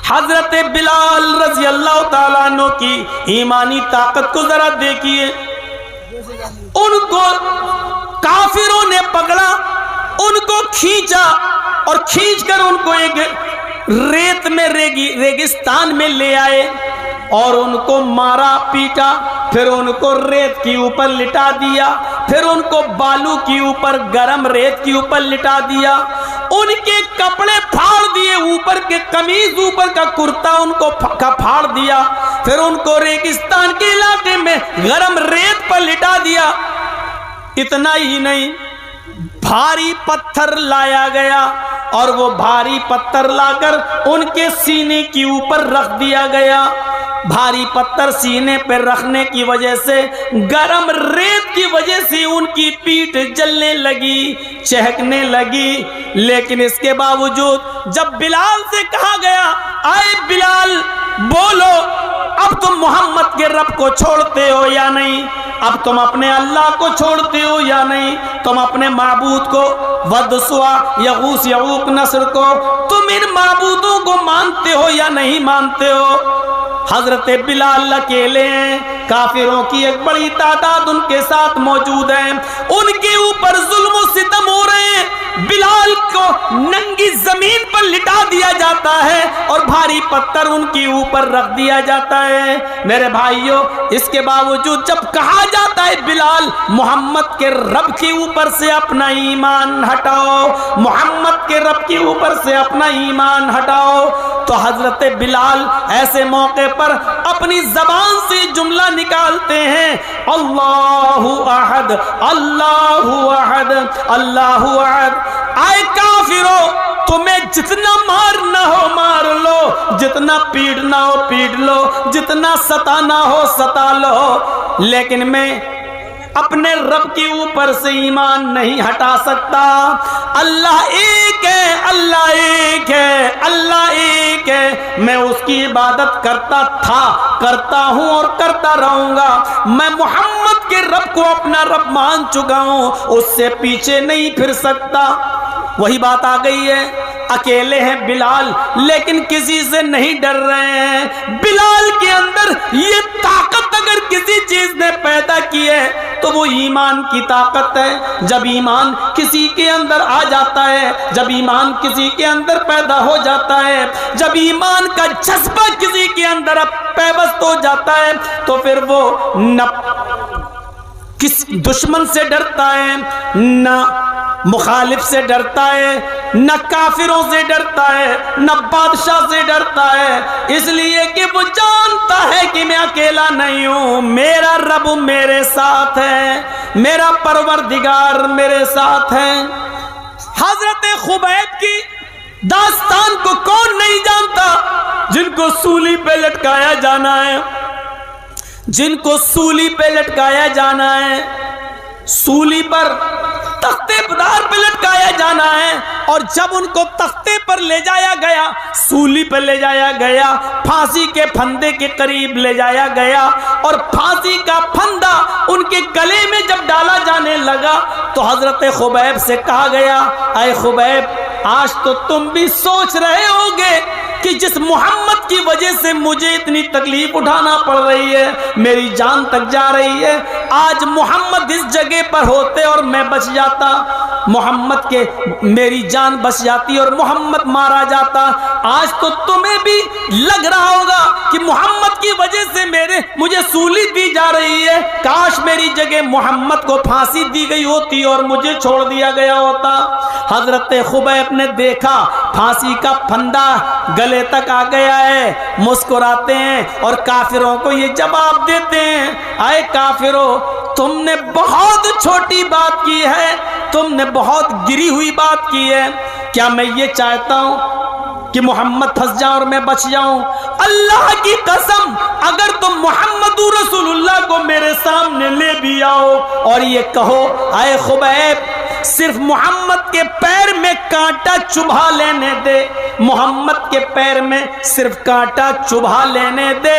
حضرت بلال رضی اللہ تعالیٰ عنہ کی ایمانی طاقت کو ذرا دیکھیے. ان کو کافروں نے پکڑا, ان کو کھینچا اور کھینچ کر ان کو ایک ریت میں ریگستان میں لے آئے اور ان کو مارا پیٹا. پھر ان کو ریت کے اوپر لٹا دیا, پھر ان کو بالو کے اوپر گرم ریت کے اوپر لٹا دیا, ان کے کپڑے پھاڑ دیے, اوپر کے قمیض اوپر کا کرتا ان کو پھاڑ دیا, پھر ان کو ریگستان کے علاقے میں گرم ریت پر لٹا دیا. اتنا ہی نہیں, بھاری پتھر لایا گیا اور وہ بھاری پتھر لا کر ان کے سینے کے اوپر رکھ دیا گیا. بھاری پتھر سینے پر رکھنے کی وجہ سے, گرم ریت کی وجہ سے ان کی پیٹھ جلنے لگی, چہکنے لگی. لیکن اس کے باوجود جب بلال سے کہا گیا, آئے بلال بولو, اب تم محمد کے رب کو چھوڑتے ہو یا نہیں؟ اب تم اپنے اللہ کو چھوڑتے ہو یا نہیں؟ تم اپنے معبود کو, ود سوا یغوث یعوق نصر کو, تم ان معبودوں کو مانتے ہو یا نہیں مانتے ہو؟ حضرت بلال اکیلے ہیں, کافروں کی ایک بڑی تعداد ان کے ساتھ موجود ہے, ان کے اوپر ظلم و ستم ہو رہے ہیں. بلال کو ننگی زمین پر لٹا دیا جاتا ہے اور بھاری پتھر ان کے اوپر رکھ دیا جاتا ہے. میرے بھائیوں, اس کے باوجود جب کہا جاتا ہے بلال محمد کے رب کے اوپر سے اپنا ایمان ہٹاؤ, محمد کے رب کے اوپر سے اپنا ایمان ہٹاؤ, تو حضرت بلال ایسے موقع پر اپنی زبان سے جملہ نکالتے ہیں, اللہ احد اللہ احد اللہ احد. آئے کافرو, تمہیں جتنا مارنا ہو مار لو, جتنا پیٹنا ہو پیٹ لو, جتنا ستانا ہو ستا لو, لیکن میں اپنے رب کے اوپر سے ایمان نہیں ہٹا سکتا. اللہ ایک ہے, اللہ ایک ہے, اللہ ایک ہے. میں اس کی عبادت کرتا تھا, کرتا ہوں اور کرتا رہوں گا. میں محمد کے رب کو اپنا رب مان چکا ہوں, اس سے پیچھے نہیں پھر سکتا. وہی بات آ گئی ہے, اکیلے ہیں بلال لیکن کسی سے نہیں ڈر رہے ہیں. بلال کے اندر یہ طاقت اگر کسی چیز نے پیدا کی ہے تو وہ ایمان کی طاقت ہے. جب ایمان کسی کے اندر آ جاتا ہے, جب ایمان کسی کے اندر پیدا ہو جاتا ہے, جب ایمان کا جذبہ کسی کے اندر پیوست ہو جاتا ہے, تو پھر وہ نہ کس دشمن سے ڈرتا ہے, نہ مخالف سے ڈرتا ہے, نہ کافروں سے ڈرتا ہے, نہ بادشاہ سے ڈرتا ہے, اس لیے کہ وہ جانتا ہے کہ میں اکیلا نہیں ہوں, میرا رب میرے ساتھ ہے, میرا پروردگار میرے ساتھ ہے. حضرت خبیب کی داستان کو کون نہیں جانتا, جن کو سولی پہ لٹکایا جانا ہے, جن کو سولی پہ لٹکایا جانا ہے, سولی پر تختے پدار پہ لٹکایا جانا ہے. اور جب ان کو تختے پر لے جایا گیا, سولی پہ لے جایا گیا, پھانسی کے پھندے کے قریب لے جایا گیا, اور پھانسی کا پھندا ان کے گلے میں جب ڈالا جانے لگا تو حضرت خبیب سے کہا گیا, اے خبیب, آج تو تم بھی سوچ رہے ہوگے کہ جس محمد کی وجہ سے مجھے اتنی تکلیف اٹھانا پڑ رہی ہے, میری جان تک جا رہی ہے, آج محمد اس جگہ پر ہوتے اور میں بچ جاتا, محمد کے میری جان بچ جاتی اور محمد مارا جاتا. آج تو تمہیں بھی لگ رہا ہوگا کہ محمد کی وجہ سے مجھے سولی دی جا رہی ہے, کاش میری جگہ محمد کو پھانسی دی گئی ہوتی اور مجھے چھوڑ دیا گیا ہوتا. حضرت خبیب نے دیکھا پھانسی کا پھندا گلے تک آ گیا ہے, مسکراتے ہیں اور کافروں کو یہ جواب دیتے ہیں, اے کافروں, تم نے بہت چھوٹی بات کی ہے, تم نے بہت گری ہوئی بات کی ہے. کیا میں یہ چاہتا ہوں کہ محمد پھنس جاؤں اور میں بچ جاؤں؟ اللہ کی قسم, اگر تم محمد رسول اللہ کو میرے سامنے لے بھی آؤ اور یہ کہو, اے خبیب, صرف محمد کے پیر میں کانٹا چبھا لینے دے, محمد کے پیر میں صرف کانٹا چبھا لینے دے,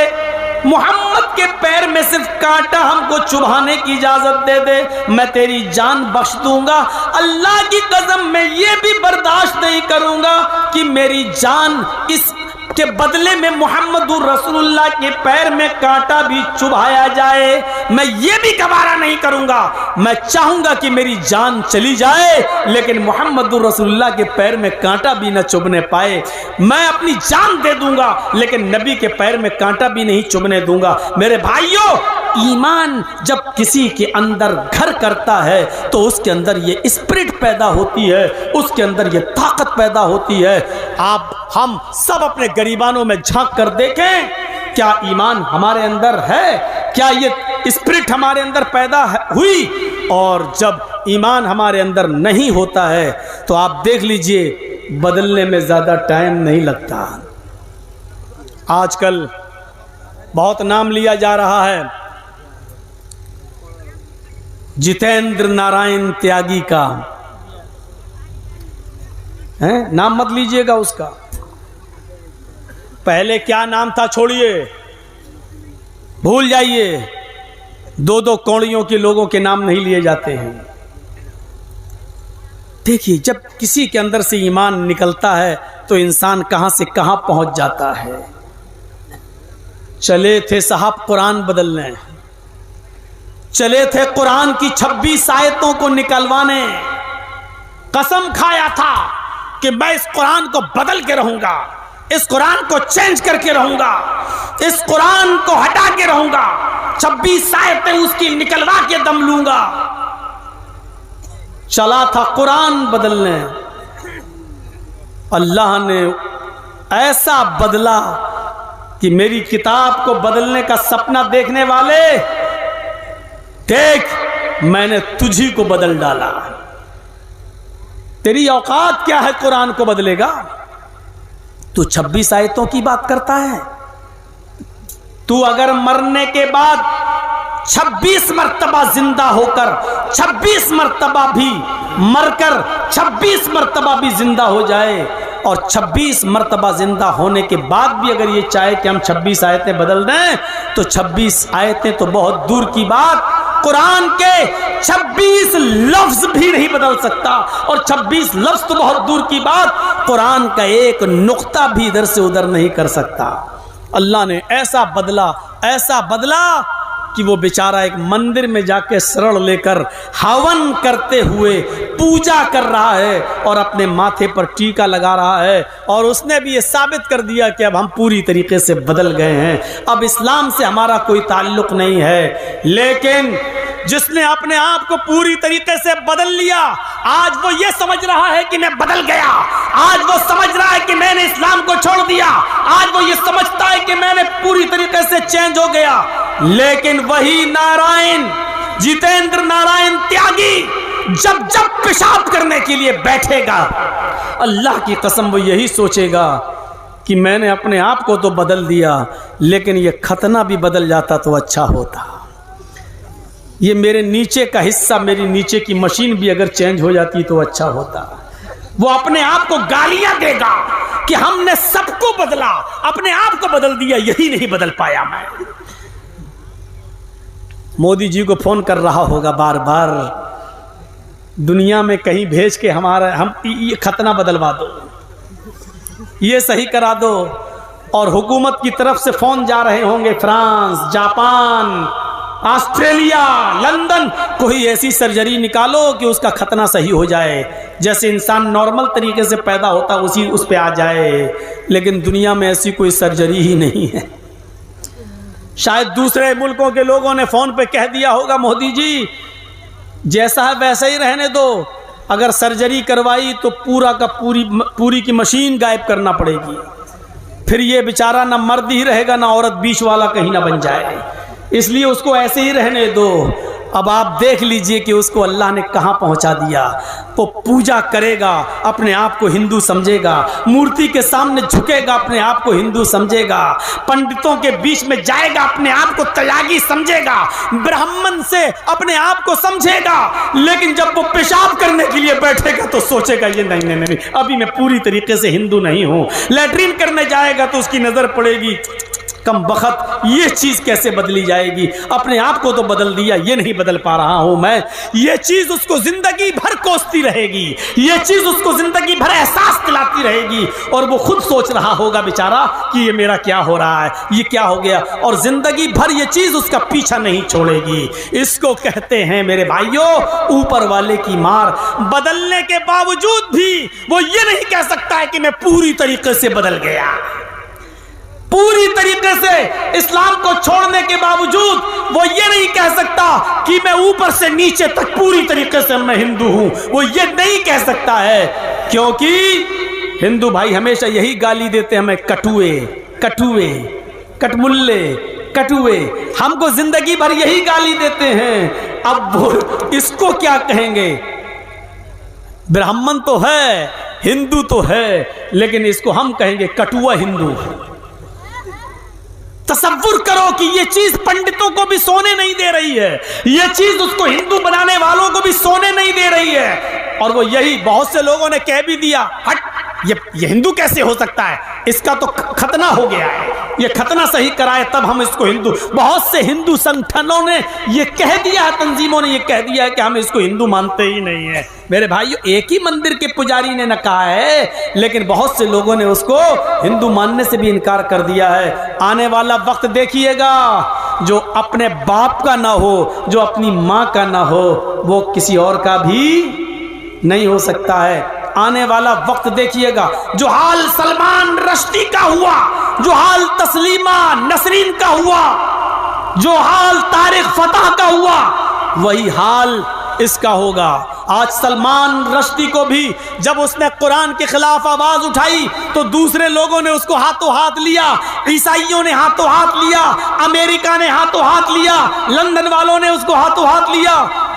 محمد کے پیر میں صرف کانٹا ہم کو چبھانے کی اجازت دے دے, میں تیری جان بخش دوں گا. اللہ کی قسم میں یہ بھی برداشت نہیں کروں گا کہ میری جان اس کہ بدلے میں محمد رسول اللہ کے پیر میں کانٹا بھی چبھایا جائے، میں یہ بھی گوارا نہیں کروں گا، میں چاہوں گا کہ میری جان چلی جائے لیکن محمد رسول اللہ کے پیر میں کانٹا بھی نہ چبھنے پائے، میں اپنی جان دے دوں گا لیکن نبی کے پیر میں کانٹا بھی نہیں چبھنے دوں گا۔ میرے بھائیوں، ایمان جب کسی کے اندر گھر کرتا ہے تو اس کے اندر یہ اسپرٹ پیدا ہوتی ہے، اس کے اندر یہ طاقت پیدا ہوتی ہے۔ ہم سب اپنے گریبانوں میں جھانک کر دیکھیں، کیا ایمان ہمارے اندر ہے؟ کیا یہ اسپرٹ ہمارے اندر پیدا ہوئی؟ اور جب ایمان ہمارے اندر نہیں ہوتا ہے تو آپ دیکھ لیجئے بدلنے میں زیادہ ٹائم نہیں لگتا۔ آج کل بہت نام لیا جا رہا ہے جتیندر نارائن تیاگی کا، نام مت لیجئے گا اس کا، پہلے کیا نام تھا چھوڑیے، بھول جائیے، دو کوڑیوں کے لوگوں کے نام نہیں لیے جاتے ہیں۔ دیکھیے جب کسی کے اندر سے ایمان نکلتا ہے تو انسان کہاں سے کہاں پہنچ جاتا ہے۔ چلے تھے صاحب قرآن بدلنے، چلے تھے قرآن کی 26 آیتوں کو نکلوانے، قسم کھایا تھا کہ میں اس قرآن کو بدل کے رہوں گا، اس قرآن کو چینج کر کے رہوں گا، اس قرآن کو ہٹا کے رہوں گا، 26 آیتیں اس کی نکلوا کے دم لوں گا۔ چلا تھا قرآن بدلنے، اللہ نے ایسا بدلا کہ میری کتاب کو بدلنے کا سپنا دیکھنے والے، دیکھ میں نے تجھی کو بدل ڈالا۔ تیری اوقات کیا ہے قرآن کو بدلے گا؟ تو 26 آیتوں کی بات کرتا ہے۔ تو اگر مرنے کے بعد 26 مرتبہ زندہ ہو کر 26 مرتبہ بھی مر کر 26 مرتبہ بھی زندہ ہو جائے اور 26 مرتبہ زندہ ہونے کے بعد بھی اگر یہ چاہے کہ ہم 26 آیتیں بدل دیں تو 26 آیتیں تو بہت دور کی بات، قرآن کے 26 لفظ بھی نہیں بدل سکتا، اور 26 لفظ تو بہت دور کی بات، قرآن کا ایک نقطہ بھی ادھر سے ادھر نہیں کر سکتا۔ اللہ نے ایسا بدلا کہ وہ بیچارہ ایک مندر میں جا کے سرڑ لے کر ہون کرتے ہوئے پوجا کر رہا ہے اور اپنے ماتھے پر ٹیکا لگا رہا ہے، اور اس نے بھی یہ ثابت کر دیا کہ اب ہم پوری طریقے سے بدل گئے ہیں، اب اسلام سے ہمارا کوئی تعلق نہیں ہے۔ لیکن جس نے اپنے آپ کو پوری طریقے سے بدل لیا، آج وہ یہ سمجھ رہا ہے کہ میں بدل گیا، آج وہ سمجھ رہا ہے کہ میں نے اسلام کو چھوڑ دیا، آج وہ یہ سمجھتا ہے کہ میں نے پوری طریقے سے چینج ہو گیا۔ لیکن وہی نارائن، جتیندر نارائن تیاگی جب پیشاب کرنے کے لیے بیٹھے گا، اللہ کی قسم وہ یہی سوچے گا کہ میں نے اپنے آپ کو تو بدل دیا لیکن یہ ختنہ بھی بدل جاتا تو اچھا ہوتا، یہ میرے نیچے کا حصہ، میری نیچے کی مشین بھی اگر چینج ہو جاتی تو اچھا ہوتا۔ وہ اپنے آپ کو گالیاں دے گا کہ ہم نے سب کو بدلا، اپنے آپ کو بدل دیا، یہی نہیں بدل پایا میں۔ مودی جی کو فون کر رہا ہوگا بار بار، دنیا میں کہیں بھیج کے ہم یہ ختنہ بدلوا دو، یہ صحیح کرا دو، اور حکومت کی طرف سے فون جا رہے ہوں گے فرانس، جاپان، آسٹریلیا، لندن، کوئی ایسی سرجری نکالو کہ اس کا ختنہ صحیح ہو جائے، جیسے انسان نارمل طریقے سے پیدا ہوتا اس پہ آ جائے، لیکن دنیا میں ایسی کوئی سرجری ہی نہیں ہے۔ شاید دوسرے ملکوں کے لوگوں نے فون پہ کہہ دیا ہوگا مودی جی جیسا ہے ویسا ہی رہنے دو، اگر سرجری کروائی تو پوری کی مشین غائب کرنا پڑے گی، پھر یہ بیچارہ نہ مرد ہی رہے گا نہ عورت، بیچ والا کہیں نہ بن جائے، اس لیے اس کو ایسے ہی رہنے دو۔ اب آپ دیکھ لیجئے کہ اس کو اللہ نے کہاں پہنچا دیا۔ وہ پوجا کرے گا، اپنے آپ کو ہندو سمجھے گا، مورتی کے سامنے جھکے گا، اپنے آپ کو ہندو سمجھے گا، پنڈتوں کے بیچ میں جائے گا، اپنے آپ کو تیاگی سمجھے گا، برہمن سے اپنے آپ کو سمجھے گا، لیکن جب وہ پیشاب کرنے کے لیے بیٹھے گا تو سوچے گا یہ نہیں، ابھی میں پوری طریقے سے ہندو نہیں ہوں۔ لیٹرین کرنے جائے گا تو اس کی نظر پڑے گی کم بخت یہ چیز کیسے بدلی جائے گی؟ اپنے آپ کو تو بدل دیا، یہ نہیں بدل پا رہا ہوں میں۔ یہ چیز اس کو زندگی بھر کوستی رہے گی، یہ چیز اس کو زندگی بھر احساس دلاتی رہے گی، اور وہ خود سوچ رہا ہوگا بیچارہ کہ یہ میرا کیا ہو رہا ہے، یہ کیا ہو گیا، اور زندگی بھر یہ چیز اس کا پیچھا نہیں چھوڑے گی۔ اس کو کہتے ہیں میرے بھائیوں اوپر والے کی مار۔ بدلنے کے باوجود بھی وہ یہ نہیں کہہ سکتا ہے کہ میں پوری طریقے سے بدل گیا، پوری طریقے سے اسلام کو چھوڑنے کے باوجود وہ یہ نہیں کہہ سکتا کہ میں اوپر سے نیچے تک پوری طریقے سے میں ہندو ہوں، وہ یہ نہیں کہہ سکتا ہے، کیونکہ ہندو بھائی ہمیشہ یہی گالی دیتے ہیں ہمیں، کٹوئے کٹوئے کٹملے کٹوئے، ہم کو زندگی بھر یہی گالی دیتے ہیں۔ اب وہ اس کو کیا کہیں گے؟ برہمن تو ہے، ہندو تو ہے، لیکن اس کو ہم کہیں گے کٹوا ہندو۔ تصور کرو کہ یہ چیز پنڈتوں کو بھی سونے نہیں دے رہی ہے، یہ چیز اس کو ہندو بنانے والوں کو بھی سونے نہیں دے رہی ہے، اور وہ یہی بہت سے لوگوں نے کہہ بھی دیا، ہٹ یہ ہندو کیسے ہو سکتا ہے، اس کا تو ختنہ ہو گیا ہے، یہ ختنہ صحیح کرائے تب ہم اس کو ہندو۔ بہت سے ہندو سنگٹھنوں نے یہ کہہ دیا ہے، تنظیموں نے یہ کہہ دیا ہے کہ ہم اس کو ہندو مانتے ہی نہیں ہیں۔ میرے بھائیو ایک ہی مندر کے پجاری نے نہ کہا ہے، لیکن بہت سے لوگوں نے اس کو ہندو ماننے سے بھی انکار کر دیا ہے۔ آنے والا وقت دیکھیے گا جو اپنے باپ کا نہ ہو، جو اپنی ماں کا نہ ہو، وہ کسی اور کا بھی نہیں ہو سکتا ہے۔ آنے والا وقت دیکھیے گا جو حال سلمان رشدی کا ہوا، جو حال تسلیمہ نسرین کا ہوا، جو حال طارق فتح کا ہوا، وہی حال اس کا ہوگا۔ آج سلمان رشدی کو بھی جب اس نے قرآن کے خلاف آواز اٹھائی تو دوسرے لوگوں نے اس کو ہاتھوں ہاتھ لیا، عیسائیوں نے ہاتھوں ہاتھ لیا، امریکہ نے ہاتھوں ہاتھ لیا، لندن والوں نے اس کو ہاتھوں ہاتھ لیا،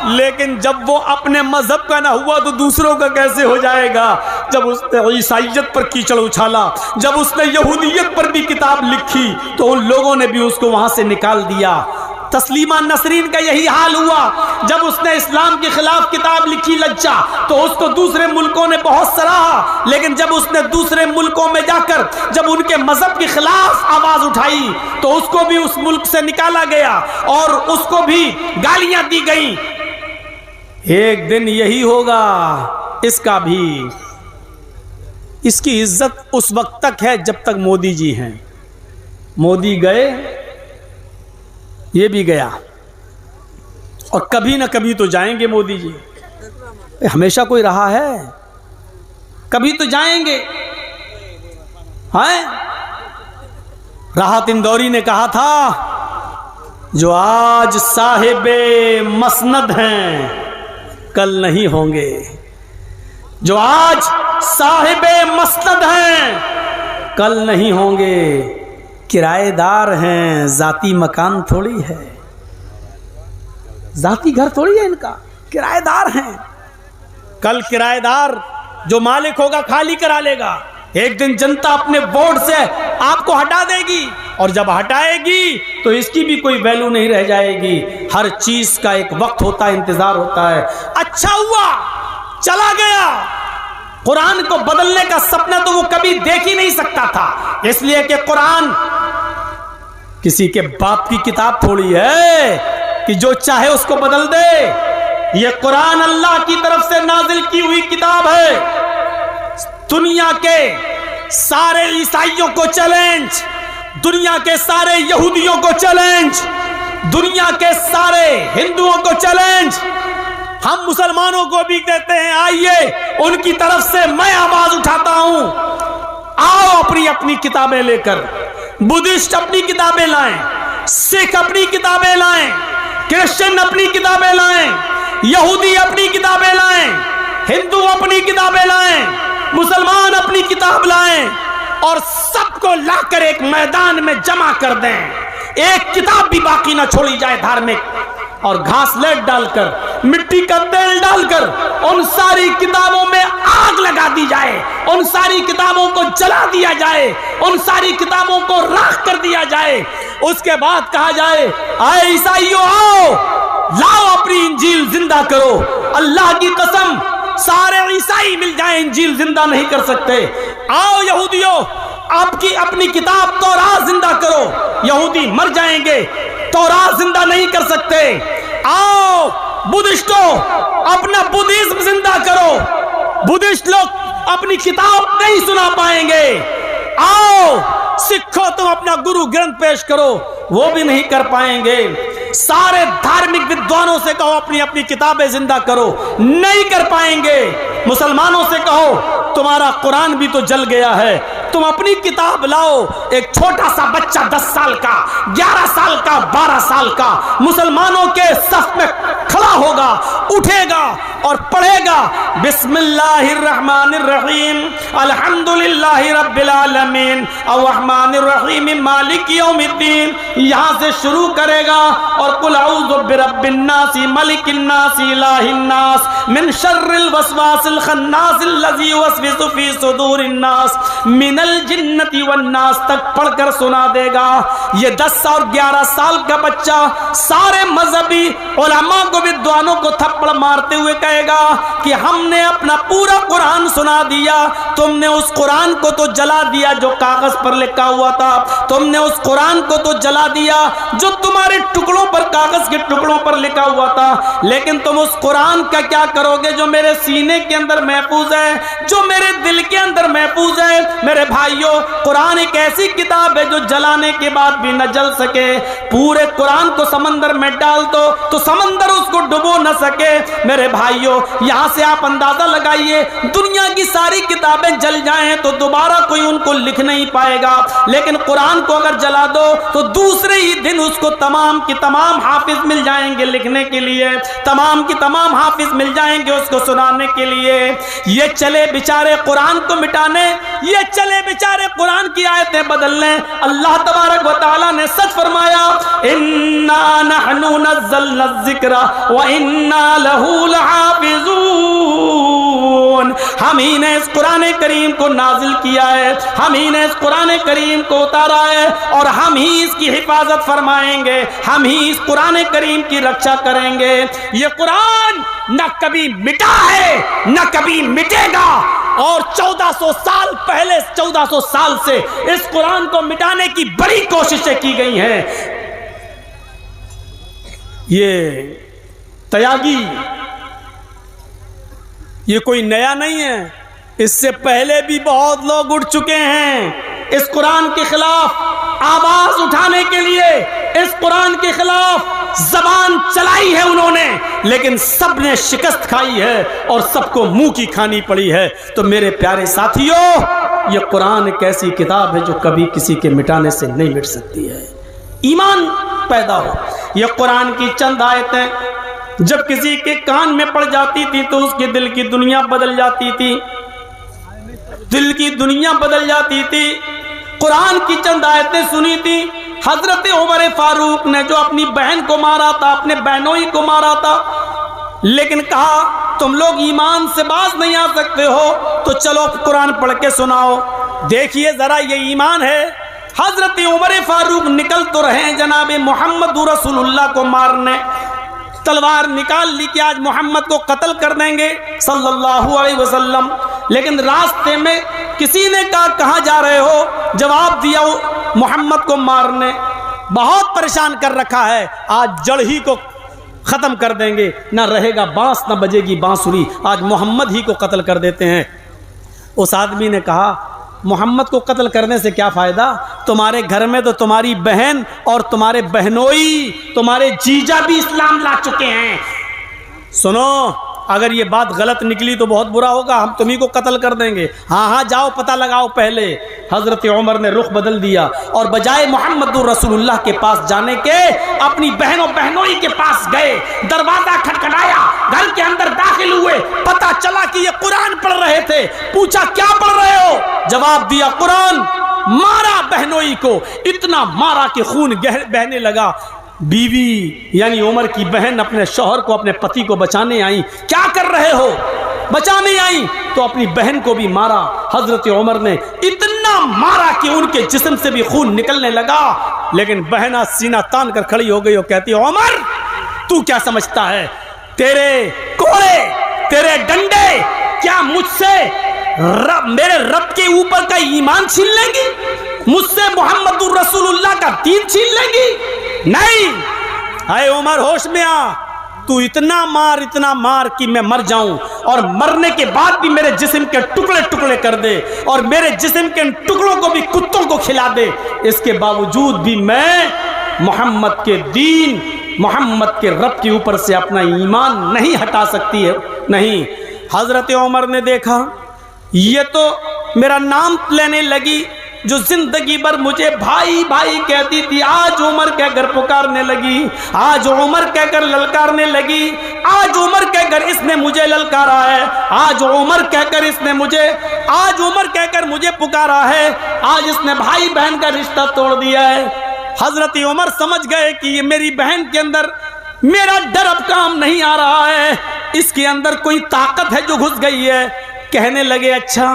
لیکن جب وہ اپنے مذہب کا نہ ہوا تو دوسروں کا کیسے ہو جائے گا؟ جب اس نے عیسائیت پر کیچڑ اچھالا، جب اس نے یہودیت پر بھی کتاب لکھی تو ان لوگوں نے بھی اس کو وہاں سے نکال دیا۔ تسلیمہ نسرین کا یہی حال ہوا، جب اس نے اسلام کے خلاف کتاب لکھی لجا تو اس کو دوسرے ملکوں نے بہت سراہا، لیکن جب اس نے دوسرے ملکوں میں جا کر جب ان کے مذہب کے خلاف آواز اٹھائی تو اس کو بھی اس ملک سے نکالا گیا اور اس کو بھی گالیاں دی گئیں۔ ایک دن یہی ہوگا اس کا بھی۔ اس کی عزت اس وقت تک ہے جب تک مودی جی ہیں، مودی گئے یہ بھی گیا، اور کبھی نہ کبھی تو جائیں گے مودی جی، ہمیشہ کوئی رہا ہے، کبھی تو جائیں گے۔ راحت اندوری نے کہا تھا جو آج صاحب مسند ہیں کل نہیں ہوں گے، جو آج صاحب مسند ہیں کل نہیں ہوں گے، کرایہ دار ہیں، ذاتی مکان تھوڑی ہے، ذاتی گھر تھوڑی ہے ان کا، کرایہ دار ہیں۔ کل کرایہ دار جو مالک ہوگا خالی کرا لے گا، ایک دن جنتا اپنے ووٹ سے آپ کو ہٹا دے گی، اور جب ہٹائے گی تو اس کی بھی کوئی ویلو نہیں رہ جائے گی۔ ہر چیز کا ایک وقت ہوتا ہے، انتظار ہوتا ہے۔ اچھا ہوا چلا گیا، قرآن کو بدلنے کا سپنا تو وہ کبھی دیکھ ہی نہیں سکتا تھا، اس لیے کہ قرآن کسی کے باپ کی کتاب تھوڑی ہے کہ جو چاہے اس کو بدل دے۔ یہ قرآن اللہ کی طرف سے نازل کی ہوئی کتاب ہے۔ دنیا کے سارے عیسائیوں کو چیلنج، دنیا کے سارے یہودیوں کو چیلنج، دنیا کے سارے ہندوؤں کو چیلنج، ہم مسلمانوں کو بھی کہتے ہیں آئیے ان کی طرف سے میں آواز اٹھاتا ہوں، آؤ اپنی اپنی کتابیں لے کر، بدھسٹ اپنی کتابیں لائیں، سکھ اپنی کتابیں لائیں، کرسچن اپنی کتابیں لائیں، یہودی اپنی کتابیں لائیں، ہندو اپنی کتابیں لائیں، مسلمان اپنی کتاب لائیں، اور سب کو لا کر ایک میدان میں جمع کر دیں، ایک کتاب بھی باقی نہ چھوڑی جائے دھارمک، اور گھاس لیٹ ڈال کر، مٹی کا تیل ڈال کر ان ساری کتابوں میں آگ لگا دی جائے، ان ساری کتابوں کو جلا دیا جائے، ان ساری کتابوں کو راکھ کر دیا جائے۔ اس کے بعد کہا جائے آئے عیسائیوں آؤ، لاؤ اپنی انجیل زندہ کرو۔ اللہ کی قسم سارے عیسائی مل جائیں انجیل زندہ نہیں کر سکتے۔ آؤ یہودیوں، آپ کی اپنی کتاب تورات زندہ کرو. یہودی مر جائیں گے, تورات زندہ نہیں کر سکتے. آؤ بدھسٹو اپنا بدھزم زندہ کرو. بدھسٹ لوگ اپنی کتاب نہیں سنا پائیں گے. آؤ سکھو تم اپنا گرو گرنتھ پیش کرو, وہ بھی نہیں کر پائیں گے. سارے دھارمک ودوانوں سے کہو اپنی اپنی کتابیں زندہ کرو, نہیں کر پائیں گے. مسلمانوں سے کہو تمہارا قرآن بھی تو جل گیا ہے, تم اپنی کتاب لاؤ. ایک چھوٹا سا بچہ 10 سال کا, 11 سال کا, 12 سال کا مسلمانوں کے صف میں کھڑا ہوگا, اٹھے گا اور پڑھے گا بسم اللہ الرحمن الرحیم الحمدللہ رب العالمین الرحمن الرحیم مالک یوم الدین. یہاں سے شروع کرے گا اور قل اعوذ برب الناس ملک الناس الہ الناس من شر الوسواس الخناس الذی یوسوس فی صدور الناس من الجنت والناس تک پڑھ کر سنا دے گا. یہ 10 اور 11 سال کا بچہ سارے مذہبی علماء کو ودوانوں کو تھپڑ مارتے ہوئے کہے گا کہ ہم نے اپنا پورا قرآن سنا دیا, تم نے اس قرآن کو تو جلا دیا جو کاغذ پر لکھا ہوا تھا, تم نے اس قرآن کو تو جلا دیا جو تمہارے ٹکڑوں پر, کاغذ کے ٹکڑوں پر لکھا ہوا تھا, لیکن تم اس قرآن کا کیا کرو گے جو میرے سینے کے اندر محفوظ ہے, جو میرے دل کے اندر محفوظ ہے. میرے بھائیوں, قرآن ایک ایسی کتاب ہے جو جلانے کے بعد بھی نہ جل سکے. پورے قرآن کو سمندر میں ڈال دو تو سمندر اس کو ڈبو نہ سکے. میرے بھائیوں, یہاں سے آپ اندازہ لگائیے, دنیا کی ساری کتابیں جل جائیں تو دوبارہ کوئی ان کو لکھ نہیں پائے گا, لیکن قرآن کو اگر جلا دو تو دوسرے ہی دن اس کو تمام کی تمام حافظ مل جائیں گے لکھنے کے لیے, تمام کی تمام حافظ مل جائیں گے اس کو سنانے کے لیے. یہ چلے بیچارے قرآن کو مٹانے, یہ چلے بیچارے قرآن کی آیتیں بدلنے. اللہ تبارک و تعالی نے سچ فرمایا, انا نحن نزلنا الذکر وانا لہ لحافظون. ہم ہی نے اس قرآن کریم کو نازل کیا ہے, ہم ہی نے اس قرآن کریم کو اتارا ہے, اور ہم ہی اس کی حفاظت فرمائیں گے, ہم ہی اس قرآن کریم کی رکشا کریں گے. یہ قرآن نہ کبھی مٹا ہے نہ کبھی مٹے گا, اور 1400 سال پہلے, 1400 سال سے اس قرآن کو مٹانے کی بڑی کوششیں کی گئی ہیں. یہ تیاگی یہ کوئی نیا نہیں ہے, اس سے پہلے بھی بہت لوگ اٹھ چکے ہیں اس قرآن کے خلاف آواز اٹھانے کے لیے. اس قرآن کے خلاف زبان چلائی ہے انہوں نے, لیکن سب نے شکست کھائی ہے اور سب کو منہ کی کھانی پڑی ہے. تو میرے پیارے ساتھیوں, یہ قرآن ایک ایسی کتاب ہے جو کبھی کسی کے مٹانے سے نہیں مٹ سکتی ہے. ایمان پیدا ہو. یہ قرآن کی چند آیتیں جب کسی کے کان میں پڑ جاتی تھی تو اس کے دل کی دنیا بدل جاتی تھی, دل کی دنیا بدل جاتی تھی. قرآن کی چند آیتیں سنی تھی. حضرت عمر فاروق نے جو اپنی بہن کو مارا تھا, اپنے بہنوئی کو مارا تھا, لیکن کہا تم لوگ ایمان سے باز نہیں آ سکتے ہو تو چلو قرآن پڑھ کے سناؤ, دیکھیے ذرا یہ ایمان ہے. حضرت عمر فاروق نکل تو رہے ہیں جناب محمد رسول اللہ کو مارنے, تلوار نکال لی کہ آج محمد کو قتل کر دیں گے صلی اللہ علیہ وسلم, لیکن راستے میں کسی نے کہا کہاں جا رہے ہو, جواب دیا محمد کو مارنے. بہت پریشان کر رکھا ہے, آج جڑ ہی کو ختم کر دیں گے, نہ رہے گا بانس نہ بجے گی بانسری, آج محمد ہی کو قتل کر دیتے ہیں. اس آدمی نے کہا محمد کو قتل کرنے سے کیا فائدہ, تمہارے گھر میں تو تمہاری بہن اور تمہارے بہنوئی, تمہارے جیجا بھی اسلام لا چکے ہیں. سنو, اگر یہ بات غلط نکلی تو بہت برا ہوگا, ہم تمہیں کو قتل کر دیں گے. ہاں ہاں جاؤ پتہ لگاؤ پہلے. حضرت عمر نے رخ بدل دیا اور بجائے محمد رسول اللہ کے پاس جانے کے اپنی بہن و بہنوئی کے پاس گئے. دروازہ کھٹکھٹایا, گھر کے اندر داخل ہوئے, پتہ چلا کہ یہ قرآن پڑھ رہے تھے. پوچھا کیا پڑھ رہے ہو, جواب دیا قرآن. مارا بہنوئی کو, اتنا مارا کہ خون بہنے لگا. بیوی یعنی عمر کی بہن اپنے شوہر کو, اپنے پتی کو بچانے آئیں. کیا کر رہے ہو, بچانے آئیں تو اپنی بہن کو بھی مارا. حضرت عمر نے اتنا مارا کہ ان کے جسم سے بھی خون نکلنے لگا, لیکن بہنا سینہ تان کر کھڑی ہو گئی اور کہتی عمر تو کیا سمجھتا ہے, تیرے کوڑے تیرے ڈنڈے کیا مجھ سے میرے رب کے اوپر کا ایمان چھین لیں گی؟ مجھ سے محمد الرسول اللہ کا دین چھین لیں گی؟ نہیں۔ اے عمر ہوش میں آ، تو اتنا مار کہ میں مر جاؤں، اور مرنے کے بعد بھی میرے جسم کے ٹکڑے ٹکڑے کر دے، اور میرے جسم کے ان ٹکڑوں کو بھی کتوں کو کھلا دے، اس کے باوجود بھی میں محمد کے دین، محمد کے رب کے اوپر سے اپنا ایمان نہیں ہٹا سکتی ہے۔ نہیں۔ حضرت عمر نے دیکھا یہ تو میرا نام لینے لگی، جو زندگی بھر مجھے بھائی بھائی کہتی تھی، آج عمر کہہ کر پکارنے لگی، آج عمر کہہ کر للکارنے لگی، آج عمر کہہ کر اس نے مجھے للکارا ہے، آج عمر کہہ کر اس نے آج عمر کہہ کر مجھے پکارا ہے، آج اس نے بھائی بہن کا رشتہ توڑ دیا ہے۔ حضرت عمر سمجھ گئے کہ یہ میری بہن کے اندر میرا ڈر اب کام نہیں آ رہا ہے، اس کے اندر کوئی طاقت ہے جو گھس گئی ہے۔ کہنے لگے اچھا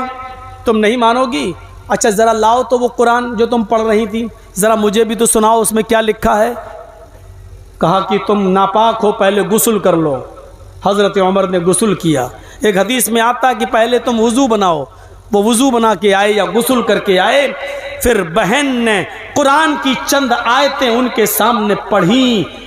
تم نہیں مانو گی، اچھا ذرا لاؤ تو وہ قرآن جو تم پڑھ رہی تھی، ذرا مجھے بھی تو سناؤ، اس میں کیا لکھا ہے؟ کہا کہ تم ناپاک ہو، پہلے غسل کر لو۔ حضرت عمر نے غسل کیا۔ ایک حدیث میں آتا کہ پہلے تم وضو بناؤ، وہ وضو بنا کے آئے یا غسل کر کے آئے، پھر بہن نے قرآن کی چند آیتیں ان کے سامنے پڑھیں،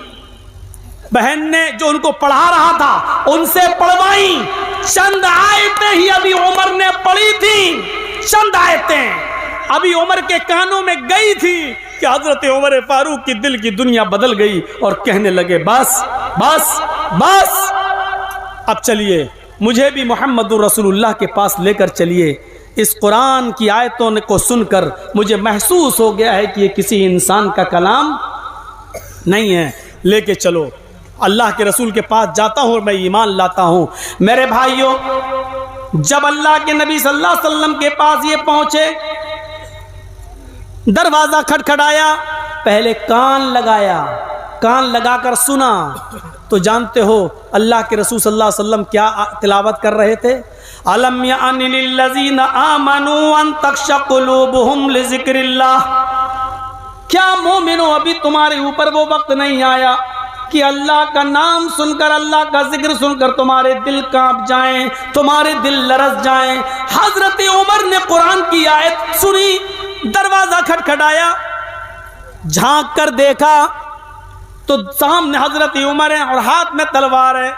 بہن نے جو ان کو پڑھا رہا تھا ان سے پڑھوائیں۔ چند آیتیں ہی ابھی عمر نے پڑھی تھی، چند آیتیں ابھی عمر کے کانوں میں گئی تھی کہ حضرت عمر فاروق کی دل کی دنیا بدل گئی، اور کہنے لگے بس بس بس، اب چلیے مجھے بھی محمد رسول اللہ کے پاس لے کر چلیے۔ اس قرآن کی آیتوں کو سن کر مجھے محسوس ہو گیا ہے کہ یہ کسی انسان کا کلام نہیں ہے، لے کے چلو۔ اللہ کے رسول کے پاس جاتا ہوں اور میں ایمان لاتا ہوں۔ میرے بھائیوں، جب اللہ کے نبی صلی اللہ علیہ وسلم کے پاس یہ پہنچے، دروازہ کھٹکھٹایا، پہلے کان لگایا، کان لگا کر سنا تو جانتے ہو اللہ کے رسول صلی اللہ علیہ وسلم کیا تلاوت کر رہے تھے؟ أَلَمْ يَعْنِ لِلَّذِينَ آمَنُوا أَن تَخْشَعَ قُلُوبُهُمْ لِذِكْرِ اللَّهِ، کیا مومنو ابھی تمہارے اوپر وہ وقت نہیں آیا کہ اللہ کا نام سن کر، اللہ کا ذکر سن کر تمہارے دل کانپ جائیں، تمہارے دل لرز جائیں؟ حضرت عمر نے قرآن کی آیت سنی، دروازہ کھٹکھٹایا، جھانک کر دیکھا تو سامنے حضرت عمر ہیں اور ہاتھ میں تلوار ہے۔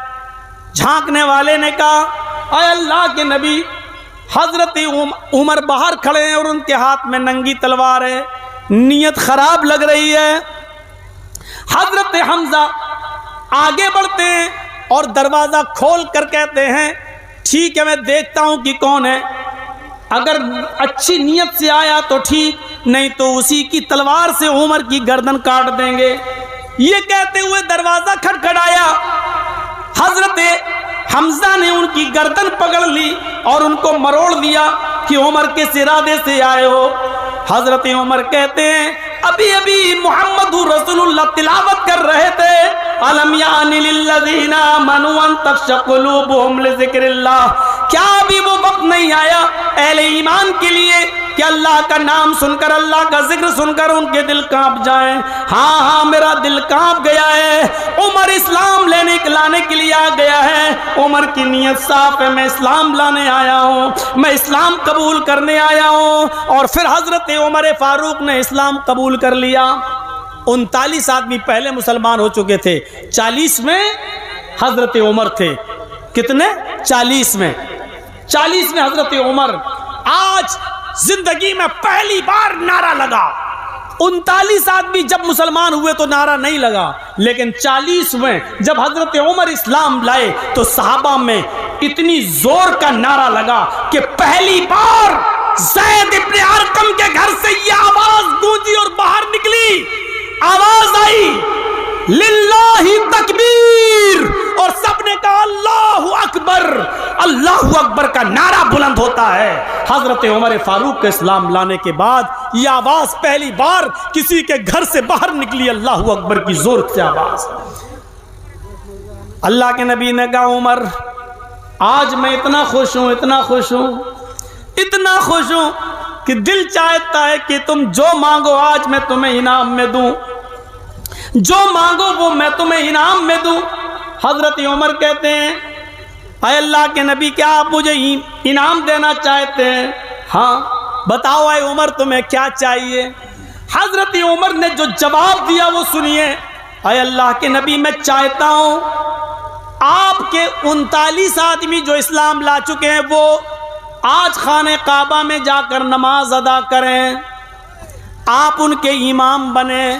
جھانکنے والے نے کہا اے اللہ کے نبی، حضرت عمر باہر کھڑے ہیں اور ان کے ہاتھ میں ننگی تلوار ہے، نیت خراب لگ رہی ہے۔ حضرت حمزہ آگے بڑھتے ہیں اور دروازہ کھول کر کہتے ہیں ٹھیک ہے میں دیکھتا ہوں کہ کون ہے، اگر اچھی نیت سے آیا تو ٹھیک، نہیں تو اسی کی تلوار سے عمر کی گردن کاٹ دیں گے۔ یہ کہتے ہوئے دروازہ کھٹکھٹایا، حضرت حمزہ نے ان کی گردن پکڑ لی اور ان کو مروڑ دیا کہ عمر کس ارادے سے آئے ہو؟ حضرت عمر کہتے ہیں ابھی ابھی محمد رسول اللہ تلاوت کر رہے تھے، أَلَمْ يَعْنِ لِلَّذِينَ آمَنُوا أَن تَخْشَعَ قُلُوبُهُمْ لِذِكْرِ اللَّهِ، کیا ابھی وہ وقت نہیں آیا اہل ایمان کے لیے کہ اللہ کا نام سن کر، اللہ کا ذکر سن کر ان کے دل کانپ جائیں؟ ہاں ہاں میرا دل کانپ گیا ہے، عمر اسلام لانے کے لیے آ گیا ہے، عمر کی نیت صاف ہے، میں اسلام لانے آیا ہوں، میں اسلام قبول کرنے آیا ہوں۔ اور پھر حضرت عمر فاروق نے اسلام قبول کر لیا۔ 39 آدمی پہلے مسلمان ہو چکے تھے، 40 میں حضرت عمر تھے۔ کتنے؟ 40 میں حضرت عمر۔ آج زندگی میں پہلی بار نعرہ لگا۔ 39 آدمی جب مسلمان ہوئے تو نعرہ نہیں لگا، لیکن 40 میں جب حضرت عمر اسلام لائے تو صحابہ میں اتنی زور کا نعرہ لگا کہ پہلی بار زید ابن ارقم کے گھر سے یہ آواز گونجی اور باہر نکلی، آواز آئی للہ تکبیر، اور سب نے کہا اللہ اکبر۔ اللہ اکبر کا نعرہ بلند ہوتا ہے۔ حضرت عمر فاروق کے اسلام لانے کے بعد یہ آواز پہلی بار کسی کے گھر سے باہر نکلی، اللہ اکبر کی زور سے آواز۔ اللہ کے نبی نے کہا عمر آج میں اتنا خوش ہوں، اتنا خوش ہوں، اتنا خوش ہوں کہ دل چاہتا ہے کہ تم جو مانگو آج میں تمہیں انعام میں دوں، جو مانگو وہ میں تمہیں انعام میں دوں۔ حضرت عمر کہتے ہیں اے اللہ کے نبی کیا آپ مجھے انعام دینا چاہتے ہیں؟ ہاں بتاؤ اے عمر تمہیں کیا چاہیے؟ حضرت عمر نے جو جواب دیا وہ سنیے. اے اللہ کے نبی میں چاہتا ہوں آپ کے 39 آدمی جو اسلام لا چکے ہیں وہ آج خانہ کعبہ میں جا کر نماز ادا کریں، آپ ان کے امام بنیں.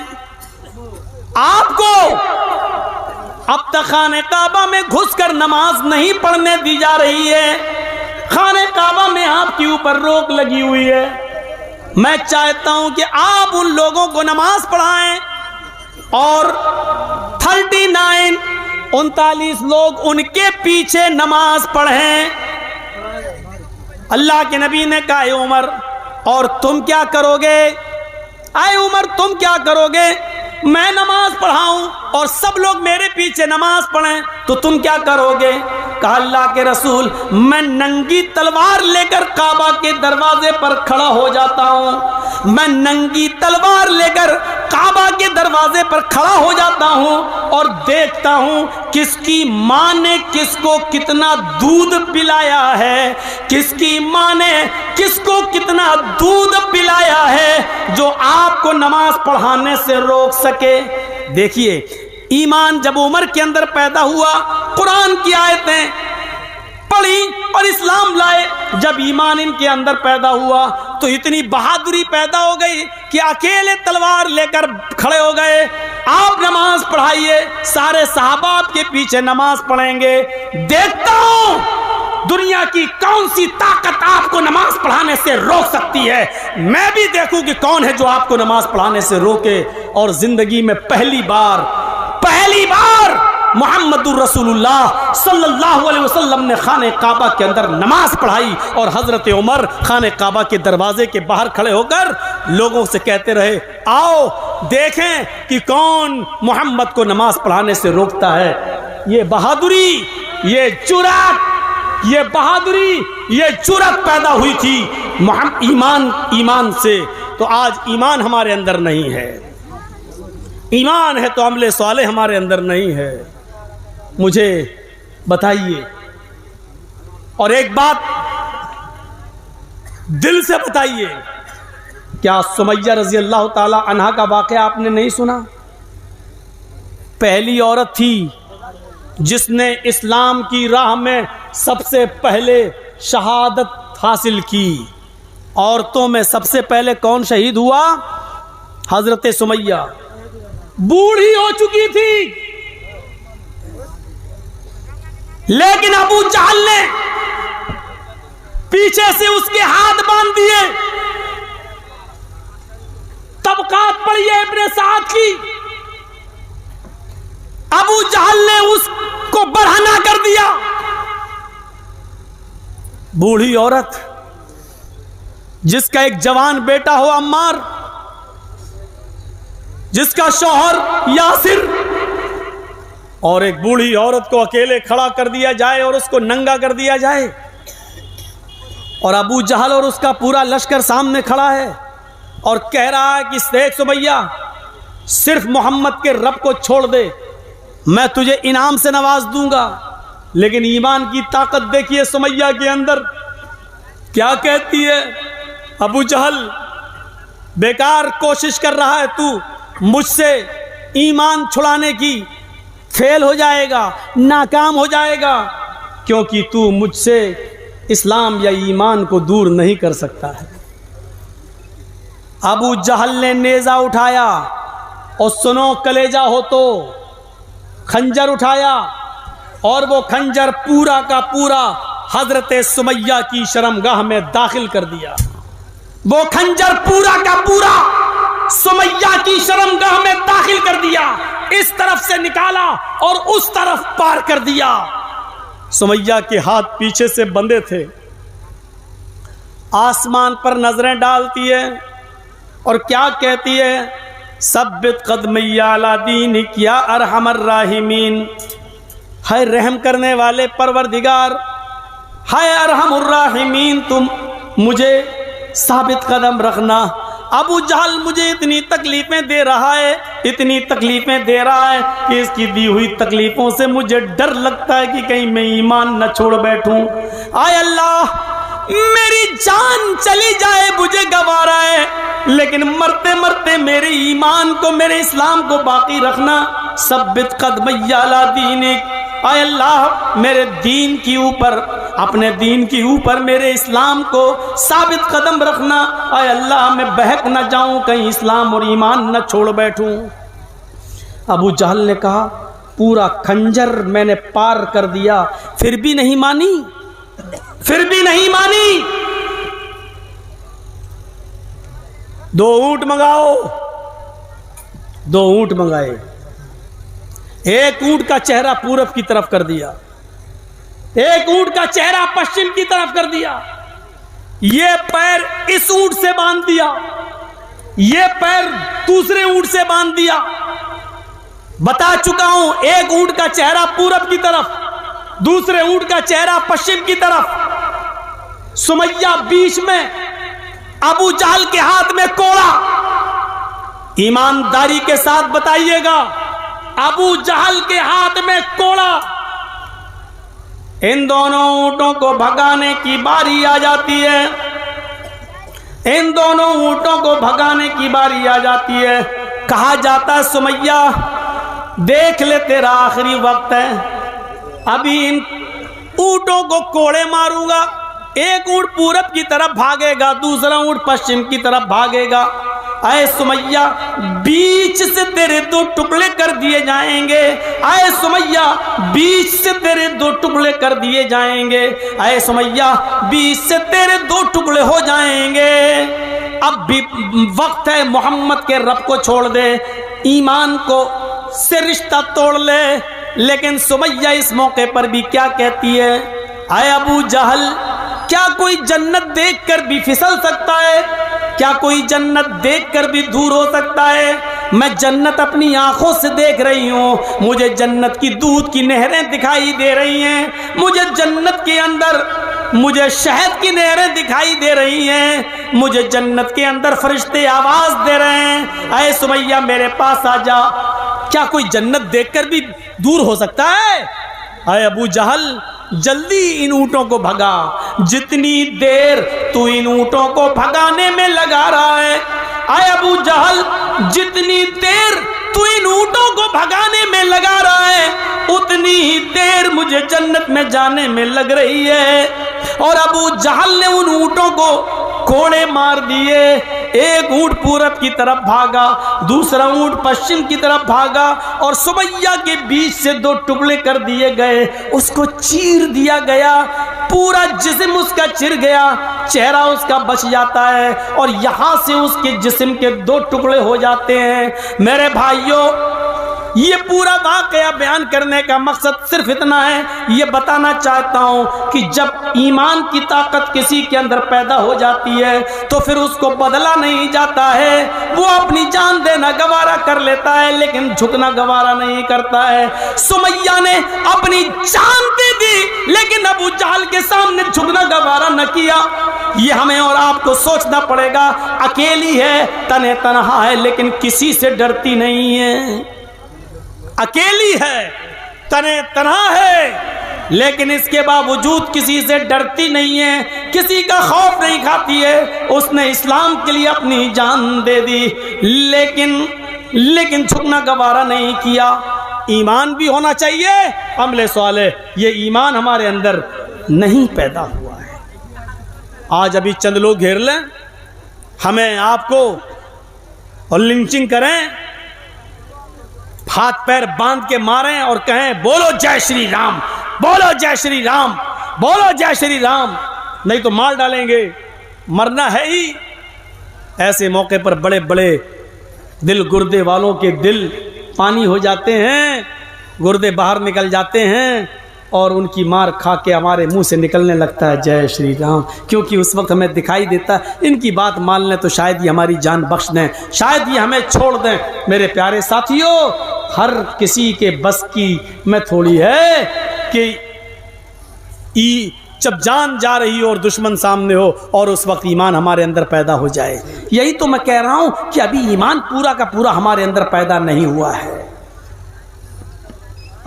آپ کو اب تک خانہ کعبہ میں گھس کر نماز نہیں پڑھنے دی جا رہی ہے، خانہ کعبہ میں آپ کے اوپر روک لگی ہوئی ہے. میں چاہتا ہوں کہ آپ ان لوگوں کو نماز پڑھائیں اور 39 لوگ ان کے پیچھے نماز پڑھیں. اللہ کے نبی نے کہا اے عمر اور تم کیا کرو گے؟ اے عمر تم کیا کرو گے؟ میں نماز پڑھاؤں اور سب لوگ میرے پیچھے نماز پڑھیں تو تم کیا کرو گے؟ کہا اللہ کے رسول میں ننگی تلوار لے کر کعبہ کے دروازے پر کھڑا ہو جاتا ہوں، میں ننگی تلوار لے کر کعبہ کے دروازے پر کھڑا ہو جاتا ہوں اور دیکھتا ہوں کس کی ماں نے کس کو کتنا دودھ پلایا ہے، کس کی ماں نے کس کو کتنا دودھ پلایا ہے جو آپ کو نماز پڑھانے سے روک سکے. دیکھیے ایمان جب عمر کے اندر پیدا ہوا، قرآن کی آیتیں پڑھی اور اسلام لائے. جب ایمان ان کے اندر پیدا ہوا تو اتنی بہادری پیدا ہو گئی کہ اکیلے تلوار لے کر کھڑے ہو گئے. آپ نماز پڑھائیے، سارے صحابہ آپ کے پیچھے نماز پڑھیں گے. دیکھتا ہوں دنیا کی کون سی طاقت آپ کو نماز پڑھانے سے روک سکتی ہے. میں بھی دیکھوں کہ کون ہے جو آپ کو نماز پڑھانے سے روکے. اور زندگی میں پہلی بار محمد الرسول اللہ صلی اللہ علیہ وسلم نے خانہ کعبہ کے اندر نماز پڑھائی اور حضرت عمر خانہ کعبہ کے دروازے کے باہر کھڑے ہو کر لوگوں سے کہتے رہے آؤ دیکھیں کہ کون محمد کو نماز پڑھانے سے روکتا ہے. یہ بہادری، یہ جرأت، یہ بہادری، یہ جرأت پیدا ہوئی تھی ایمان سے. تو آج ایمان ہمارے اندر نہیں ہے، ایمان ہے تو عمل صالح ہمارے اندر نہیں ہے. مجھے بتائیے اور ایک بات دل سے بتائیے، کیا سمیہ رضی اللہ تعالی عنہا کا واقعہ آپ نے نہیں سنا؟ پہلی عورت تھی جس نے اسلام کی راہ میں سب سے پہلے شہادت حاصل کی. عورتوں میں سب سے پہلے کون شہید ہوا؟ حضرت سمیہ. بوڑھی ہو چکی تھی لیکن ابو جہل نے پیچھے سے اس کے ہاتھ باندھ دیے. طبقات پڑھیے ابن سعد کی. ابو جہل نے اس کو بڑھانا کر دیا. بوڑھی عورت جس کا ایک جوان بیٹا ہو عمار، جس کا شوہر یاسر، اور ایک بوڑھی عورت کو اکیلے کھڑا کر دیا جائے اور اس کو ننگا کر دیا جائے. اور ابو جہل اور اس کا پورا لشکر سامنے کھڑا ہے اور کہہ رہا ہے کہ دیکھ سمیہ، صرف محمد کے رب کو چھوڑ دے، میں تجھے انعام سے نواز دوں گا. لیکن ایمان کی طاقت دیکھیے سمیہ کے اندر کیا کہتی ہے. ابو جہل بیکار کوشش کر رہا ہے تو مجھ سے ایمان چھڑانے کی، فیل ہو جائے گا، ناکام ہو جائے گا، کیونکہ تو مجھ سے اسلام یا ایمان کو دور نہیں کر سکتا ہے. ابو جہل نے نیزہ اٹھایا اور سنو کلیجہ ہو تو خنجر اٹھایا اور وہ خنجر پورا کا پورا حضرت سمیہ کی شرمگاہ میں داخل کر دیا. وہ خنجر پورا کا پورا سمیہ کی شرمگاہ میں داخل کر دیا، اس طرف سے نکالا اور اس طرف پار کر دیا. سمیہ کے ہاتھ پیچھے سے بندھے تھے. آسمان پر نظریں ڈالتی ہے اور کیا کہتی ہے؟ ثبت قدمی علی دینک یا ارحم الراحمین. ہے رحم کرنے والے پروردگار، ہے ارحم الراحمین، تم مجھے ثابت قدم رکھنا، ابو جہل مجھے اتنی تکلیفیں دے رہا ہے، اتنی تکلیفیں دے رہا ہے کہ اس کی دی ہوئی تکلیفوں سے مجھے ڈر لگتا ہے کہ کہیں میں ایمان نہ چھوڑ بیٹھوں۔ آئے اللہ میری جان چلی جائے مجھے گوارا ہے، لیکن مرتے مرتے میرے ایمان کو، میرے اسلام کو باقی رکھنا۔ ثبت قدمی علی دینک، اے اللہ میرے دین کی اوپر، اپنے دین کی اوپر میرے اسلام کو ثابت قدم رکھنا۔ اے اللہ میں بہک نہ جاؤں، کہیں اسلام اور ایمان نہ چھوڑ بیٹھوں۔ ابو جہل نے کہا پورا خنجر میں نے پار کر دیا، پھر بھی نہیں مانی، پھر بھی نہیں مانی۔ 2 اونٹ منگاؤ، 2 اونٹ منگائے، ایک اونٹ کا چہرہ پورب کی طرف کر دیا، ایک اونٹ کا چہرہ پشچم کی طرف کر دیا، یہ پیر اس اونٹ سے باندھ دیا، یہ پیر دوسرے اونٹ سے باندھ دیا۔ بتا چکا ہوں، ایک اونٹ کا چہرہ پورب کی طرف، دوسرے اونٹ کا چہرہ پشچم کی طرف۔ سمیہ بیچ میں، ابو جہل کے ہاتھ میں کوڑا۔ ایمانداری کے ساتھ بتائیے گا، ابو جہل کے ہاتھ میں کوڑا۔ ان دونوں اونٹوں کو بھگانے کی باری آ جاتی ہے، ان دونوں اونٹوں کو بھگانے کی باری آ جاتی ہے۔ کہا جاتا ہے سمیہ دیکھ لے تیرا آخری وقت ہے، ابھی ان اونٹوں کو کوڑے ماروں گا، ایک اونٹ پورب کی طرف بھاگے گا، دوسرا اونٹ پشچم کی طرف بھاگے گا۔ اے سمیہ بیچ سے تیرے 2 ٹکڑے کر دیے جائیں گے، اے سمیہ بیچ سے تیرے 2 ٹکڑے کر دیے جائیں گے، اے سمیہ بیچ سے تیرے 2 ٹکڑے ہو جائیں گے۔ اب بھی وقت ہے، محمد کے رب کو چھوڑ دے، ایمان کو سے رشتہ توڑ لے۔ لیکن سمیہ اس موقع پر بھی کیا کہتی ہے، اے ابو جہل کیا کوئی جنت دیکھ کر بھی پھسل سکتا ہے؟ کیا کوئی جنت دیکھ کر بھی دور ہو سکتا ہے؟ میں جنت اپنی آنکھوں سے دیکھ رہی ہوں، مجھے جنت کی دودھ کی نہریں دکھائی دے رہی ہیں، مجھے جنت کے اندر مجھے شہد کی نہریں دکھائی دے رہی ہیں، مجھے جنت کے اندر فرشتے آواز دے رہے ہیں، اے سمیہ میرے پاس آ جا۔ کیا کوئی جنت دیکھ کر بھی دور ہو سکتا ہے؟ اے ابو جہل جلدی ان اونٹوں کو بھگا، جتنی دیر تو ان اونٹوں کو بھگانے میں لگا رہا ہے، اے ابو جہل جتنی دیر تو ان اونٹوں کو بھگانے میں لگا رہا ہے، اتنی ہی دیر مجھے جنت میں جانے میں لگ رہی ہے۔ اور ابو جہل نے ان اونٹوں کو کوڑے مار دیے، ایک اونٹ پورب کی طرف بھاگا، دوسرا اونٹ پشچم کی طرف بھاگا، اور سمیہ کے بیچ سے 2 ٹکڑے کر دیے گئے، اس کو چیر دیا گیا، پورا جسم اس کا چر گیا، چہرہ اس کا بچ جاتا ہے، اور یہاں سے اس کے جسم کے 2 ٹکڑے ہو جاتے ہیں۔ میرے بھائیوں یہ پورا واقعہ بیان کرنے کا مقصد صرف اتنا ہے، یہ بتانا چاہتا ہوں کہ جب ایمان کی طاقت کسی کے اندر پیدا ہو جاتی ہے تو پھر اس کو بدلا نہیں جاتا ہے، وہ اپنی جان دینا گوارا کر لیتا ہے لیکن جھکنا گوارا نہیں کرتا ہے۔ سمیہ نے اپنی جان دے دی لیکن ابو جہل کے سامنے جھکنا گوارا نہ کیا۔ یہ ہمیں اور آپ کو سوچنا پڑے گا، اکیلی ہے، تنہا تنہا ہے لیکن کسی سے ڈرتی نہیں ہے، اکیلی ہے، تنہا ہے، لیکن اس کے باوجود کسی سے ڈرتی نہیں ہے، کسی کا خوف نہیں کھاتی ہے۔ اس نے اسلام کے لیے اپنی جان دے دی لیکن جھکنا گوارا نہیں کیا۔ ایمان بھی ہونا چاہیے، عمل صالح، یہ ایمان ہمارے اندر نہیں پیدا ہوا ہے۔ آج ابھی چند لوگ گھیر لیں ہمیں، آپ کو، اور لنچنگ کریں، ہاتھ پیر باندھ کے ماریں اور کہیں بولو جے شری رام، بولو جے شری رام، بولو جے شری رام، نہیں تو مار ڈالیں گے، مرنا ہے ہی۔ ایسے موقع پر بڑے بڑے دل گردے والوں کے دل پانی ہو جاتے ہیں، گردے باہر نکل جاتے ہیں، اور ان کی مار کھا کے ہمارے منہ سے نکلنے لگتا ہے جے شری رام، کیونکہ اس وقت ہمیں دکھائی دیتا ہے ان کی بات مان لیں تو شاید یہ ہماری جان بخش دیں، شاید یہ ہمیں چھوڑ دیں۔ میرے پیارے ساتھیوں، ہر کسی کے بس کی میں تھوڑی ہے کہ جب جان جا رہی ہو اور دشمن سامنے ہو، اور اس وقت ایمان ہمارے اندر پیدا ہو جائے۔ یہی تو میں کہہ رہا ہوں کہ ابھی ایمان پورا کا پورا ہمارے اندر پیدا نہیں ہوا ہے۔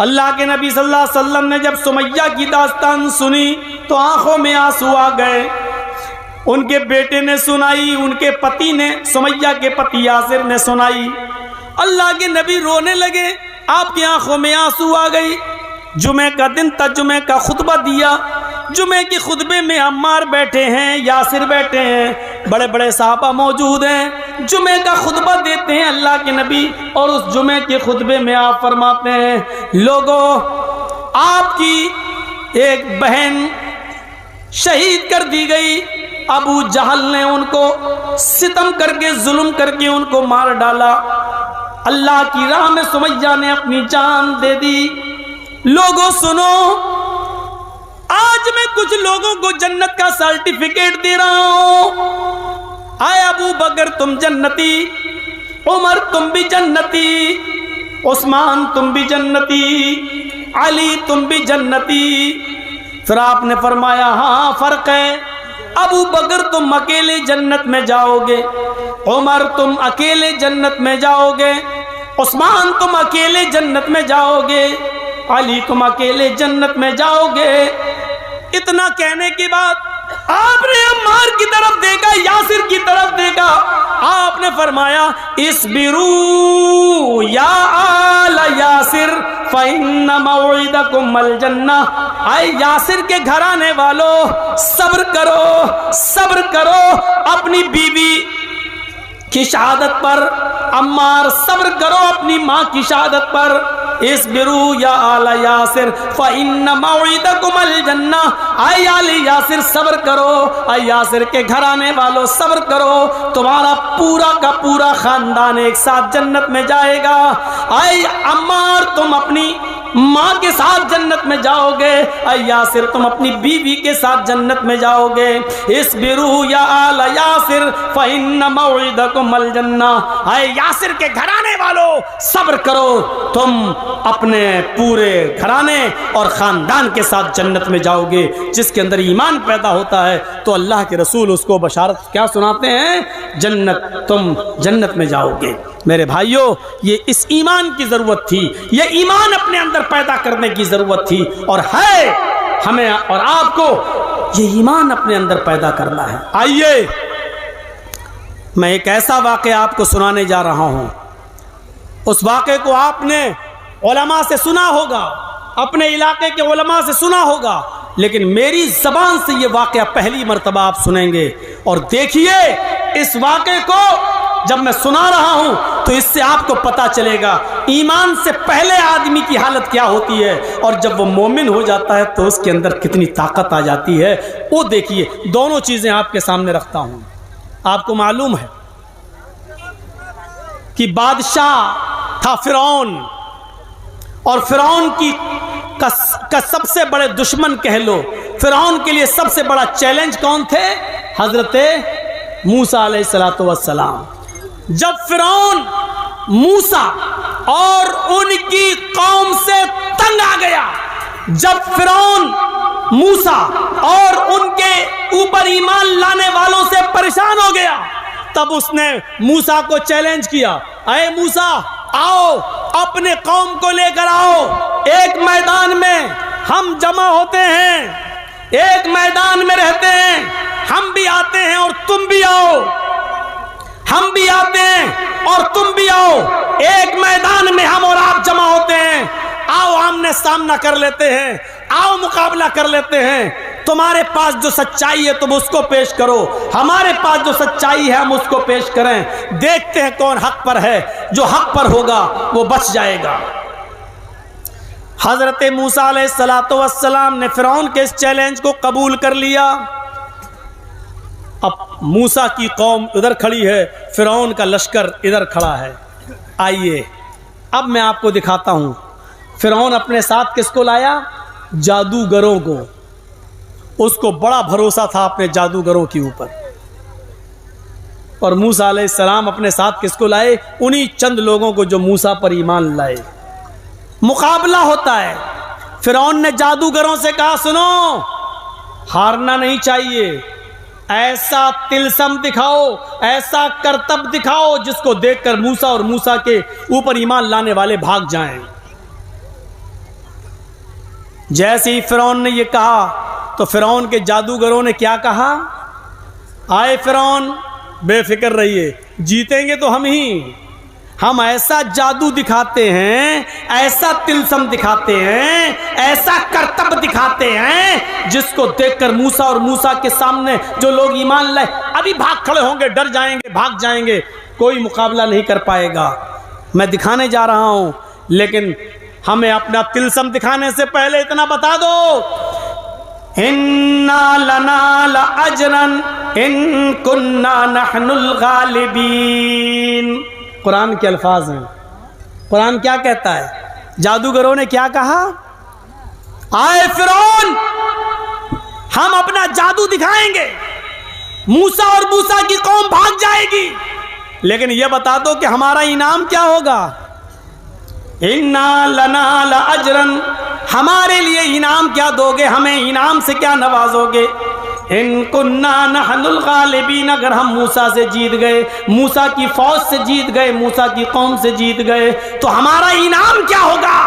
اللہ کے نبی صلی اللہ علیہ وسلم نے جب سمیہ کی داستان سنی تو آنکھوں میں آنسو آ گئے۔ ان کے بیٹے نے سنائی، ان کے پتی نے، سمیہ کے پتی یاسر نے سنائی۔ اللہ کے نبی رونے لگے، آپ کی آنکھوں میں آنسو آ گئی۔ جمعے کا دن تھا، جمعے کا خطبہ دیا۔ جمعے کے خطبے میں عمار بیٹھے ہیں، یاسر بیٹھے ہیں، بڑے بڑے صحابہ موجود ہیں۔ جمعے کا خطبہ دیتے ہیں اللہ کے نبی، اور اس جمعے کے خطبے میں آپ فرماتے ہیں، لوگوں، آپ کی ایک بہن شہید کر دی گئی۔ ابو جہل نے ان کو ستم کر کے، ظلم کر کے ان کو مار ڈالا۔ اللہ کی راہ میں سمیہ نے اپنی جان دے دی۔ لوگوں سنو، آج میں کچھ لوگوں کو جنت کا سرٹیفکیٹ دے رہا ہوں۔ آئے ابو بکر تم جنتی، عمر تم بھی جنتی، عثمان تم بھی جنتی، علی تم بھی جنتی۔ پھر آپ نے فرمایا ہاں فرق ہے، ابو بکر تم اکیلے جنت میں جاؤ گے، عمر تم اکیلے جنت میں جاؤ گے، عثمان تم اکیلے جنت میں جاؤ گے، علی تم اکیلے جنت میں جاؤ گے۔ اتنا کہنے کے بعد آپ نے عمار کی طرف دیکھا، یاسر کی طرف دیکھا، آپ نے فرمایا اسبروا یا آل یاسر فإن موعدکم الجنہ۔ اے یاسر کے گھرانے والو، صبر کرو، صبر کرو اپنی بیوی کی شہادت پر۔ عمار صبر کرو اپنی ماں کی شہادت پر۔ اسبروا یا آل یاسر فإن موعدکم الجنہ۔ اے آل یاسر صبر کرو، اے یاسر کے گھرانے والو صبر کرو، تمہارا پورا کا پورا خاندان ایک ساتھ جنت میں جائے گا۔ اے عمار تم اپنی ماں کے ساتھ جنت میں جاؤ گے، اے یاسر تم اپنی بیوی کے ساتھ جنت میں جاؤ گے۔ اسبروا یا آل یاسر فإن موعدکم الجنہ۔ اے یاسر کے گھرانے والو صبر کرو، تم اپنے پورے گھرانے اور خاندان کے ساتھ جنت میں جاؤ گے۔ جس کے اندر ایمان پیدا ہوتا ہے تو اللہ کے رسول اس کو بشارت کیا سناتے ہیں؟ جنت، تم جنت میں جاؤ گے۔ میرے بھائیوں، یہ اس ایمان کی ضرورت تھی، یہ ایمان اپنے اندر پیدا کرنے کی ضرورت تھی، اور ہے ہمیں اور آپ کو یہ ایمان اپنے اندر پیدا کرنا ہے۔ آئیے میں ایک ایسا واقعہ آپ کو سنانے جا رہا ہوں۔ اس واقعے کو آپ نے علماء سے سنا ہوگا، اپنے علاقے کے علماء سے سنا ہوگا، لیکن میری زبان سے یہ واقعہ پہلی مرتبہ آپ سنیں گے۔ اور دیکھیے اس واقعے کو جب میں سنا رہا ہوں تو اس سے آپ کو پتا چلے گا ایمان سے پہلے آدمی کی حالت کیا ہوتی ہے، اور جب وہ مومن ہو جاتا ہے تو اس کے اندر کتنی طاقت آ جاتی ہے۔ وہ دیکھیے، دونوں چیزیں آپ کے سامنے رکھتا ہوں۔ آپ کو معلوم ہے کہ بادشاہ تھا فرعون، اور فرعون کا سب سے بڑے دشمن کہہ لو، فرعون کے لیے سب سے بڑا چیلنج کون تھے؟ حضرت موسیٰ علیہ السلام۔ جب فرعون موسیٰ اور ان کی قوم سے تنگ آ گیا، جب فرعون موسیٰ اور ان کے اوپر ایمان لانے والوں سے پریشان ہو گیا، تب اس نے موسیٰ کو چیلنج کیا، اے موسیٰ آؤ، اپنے قوم کو لے کر آؤ، ایک میدان میں ہم جمع ہوتے ہیں، ایک میدان میں رہتے ہیں، ہم بھی آتے ہیں اور تم بھی آؤ، ہم بھی آتے ہیں اور تم بھی آؤ، ایک میدان میں ہم اور آپ جمع ہوتے ہیں، آؤ آمنے سامنا کر لیتے ہیں، آؤ مقابلہ کر لیتے ہیں، تمہارے پاس جو سچائی ہے تم اس کو پیش کرو، ہمارے پاس جو سچائی ہے ہم اس کو پیش کریں، دیکھتے ہیں کون حق پر ہے، جو حق پر ہوگا وہ بچ جائے گا۔ حضرت موسیٰ علیہ السلام نے فرعون کے اس چیلنج کو قبول کر لیا۔ اب موسیٰ کی قوم ادھر کھڑی ہے، فرعون کا لشکر ادھر کھڑا ہے۔ آئیے اب میں آپ کو دکھاتا ہوں فرعون اپنے ساتھ کس کو لایا؟ جادوگروں کو۔ اس کو بڑا بھروسہ تھا اپنے جادوگروں کے اوپر، اور موسیٰ علیہ السلام اپنے ساتھ کس کو لائے؟ انہی چند لوگوں کو جو موسیٰ پر ایمان لائے۔ مقابلہ ہوتا ہے۔ فرعون نے جادوگروں سے کہا سنو، ہارنا نہیں چاہیے. ایسا تلسم دکھاؤ, ایسا کرتب دکھاؤ جس کو دیکھ کر موسیٰ اور موسیٰ کے اوپر ایمان لانے والے بھاگ جائیں. جیسے ہی فرعون نے یہ کہا تو فرعون کے جادوگروں نے کیا کہا؟ آئے فرعون بے فکر رہیے, جیتیں گے تو ہم ہی. ہم ایسا جادو دکھاتے ہیں, ایسا تلسم دکھاتے ہیں, ایسا کرتب دکھاتے ہیں جس کو دیکھ کر موسیٰ اور موسیٰ کے سامنے جو لوگ ایمان لائے ابھی بھاگ کھڑے ہوں گے, ڈر جائیں گے, بھاگ جائیں گے, کوئی مقابلہ نہیں کر پائے گا. میں دکھانے جا رہا ہوں, لیکن ہمیں اپنا تلسم دکھانے سے پہلے اتنا بتا دو, اِنَّا لَنَا لَأَجْرًا إِن كُنَّا نَحْنُ الْغَالِبِينَ. قرآن کے الفاظ ہیں. قرآن کیا کہتا ہے؟ جادوگروں نے کیا کہا؟ آئے فرعون ہم اپنا جادو دکھائیں گے, موسیٰ اور موسیٰ کی قوم بھاگ جائے گی, لیکن یہ بتا دو کہ ہمارا انعام کیا ہوگا؟ اِنَّا لَنَا لَأَجْرًا, ہمارے لیے انعام کیا دو گے, ہمیں انعام سے کیا نوازو گے؟ ان کننا نحن الغالبین, اگر ہم موسیٰ سے جیت گئے, موسیٰ کی فوج سے جیت گئے, موسیٰ کی قوم سے جیت گئے, تو ہمارا انعام کیا ہوگا؟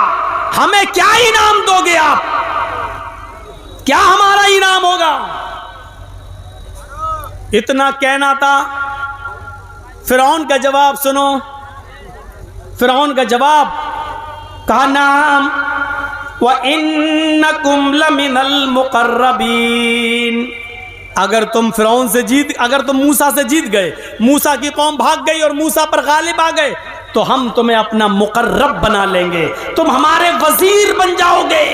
ہمیں کیا انعام دو گے آپ؟ کیا ہمارا انعام ہوگا؟ اتنا کہنا تھا. فرعون کا جواب سنو. فرعون کا جواب کہا نعم وَإِنَّكُمْ لَمِنَ الْمُقَرَّبِينَ. اگر تم فرعون سے اگر تم موسیٰ سے جیت گئے, موسیٰ کی قوم بھاگ گئی اور موسیٰ پر غالب آ گئے, تو ہم تمہیں اپنا مقرب بنا لیں گے, تم ہمارے وزیر بن جاؤ گے,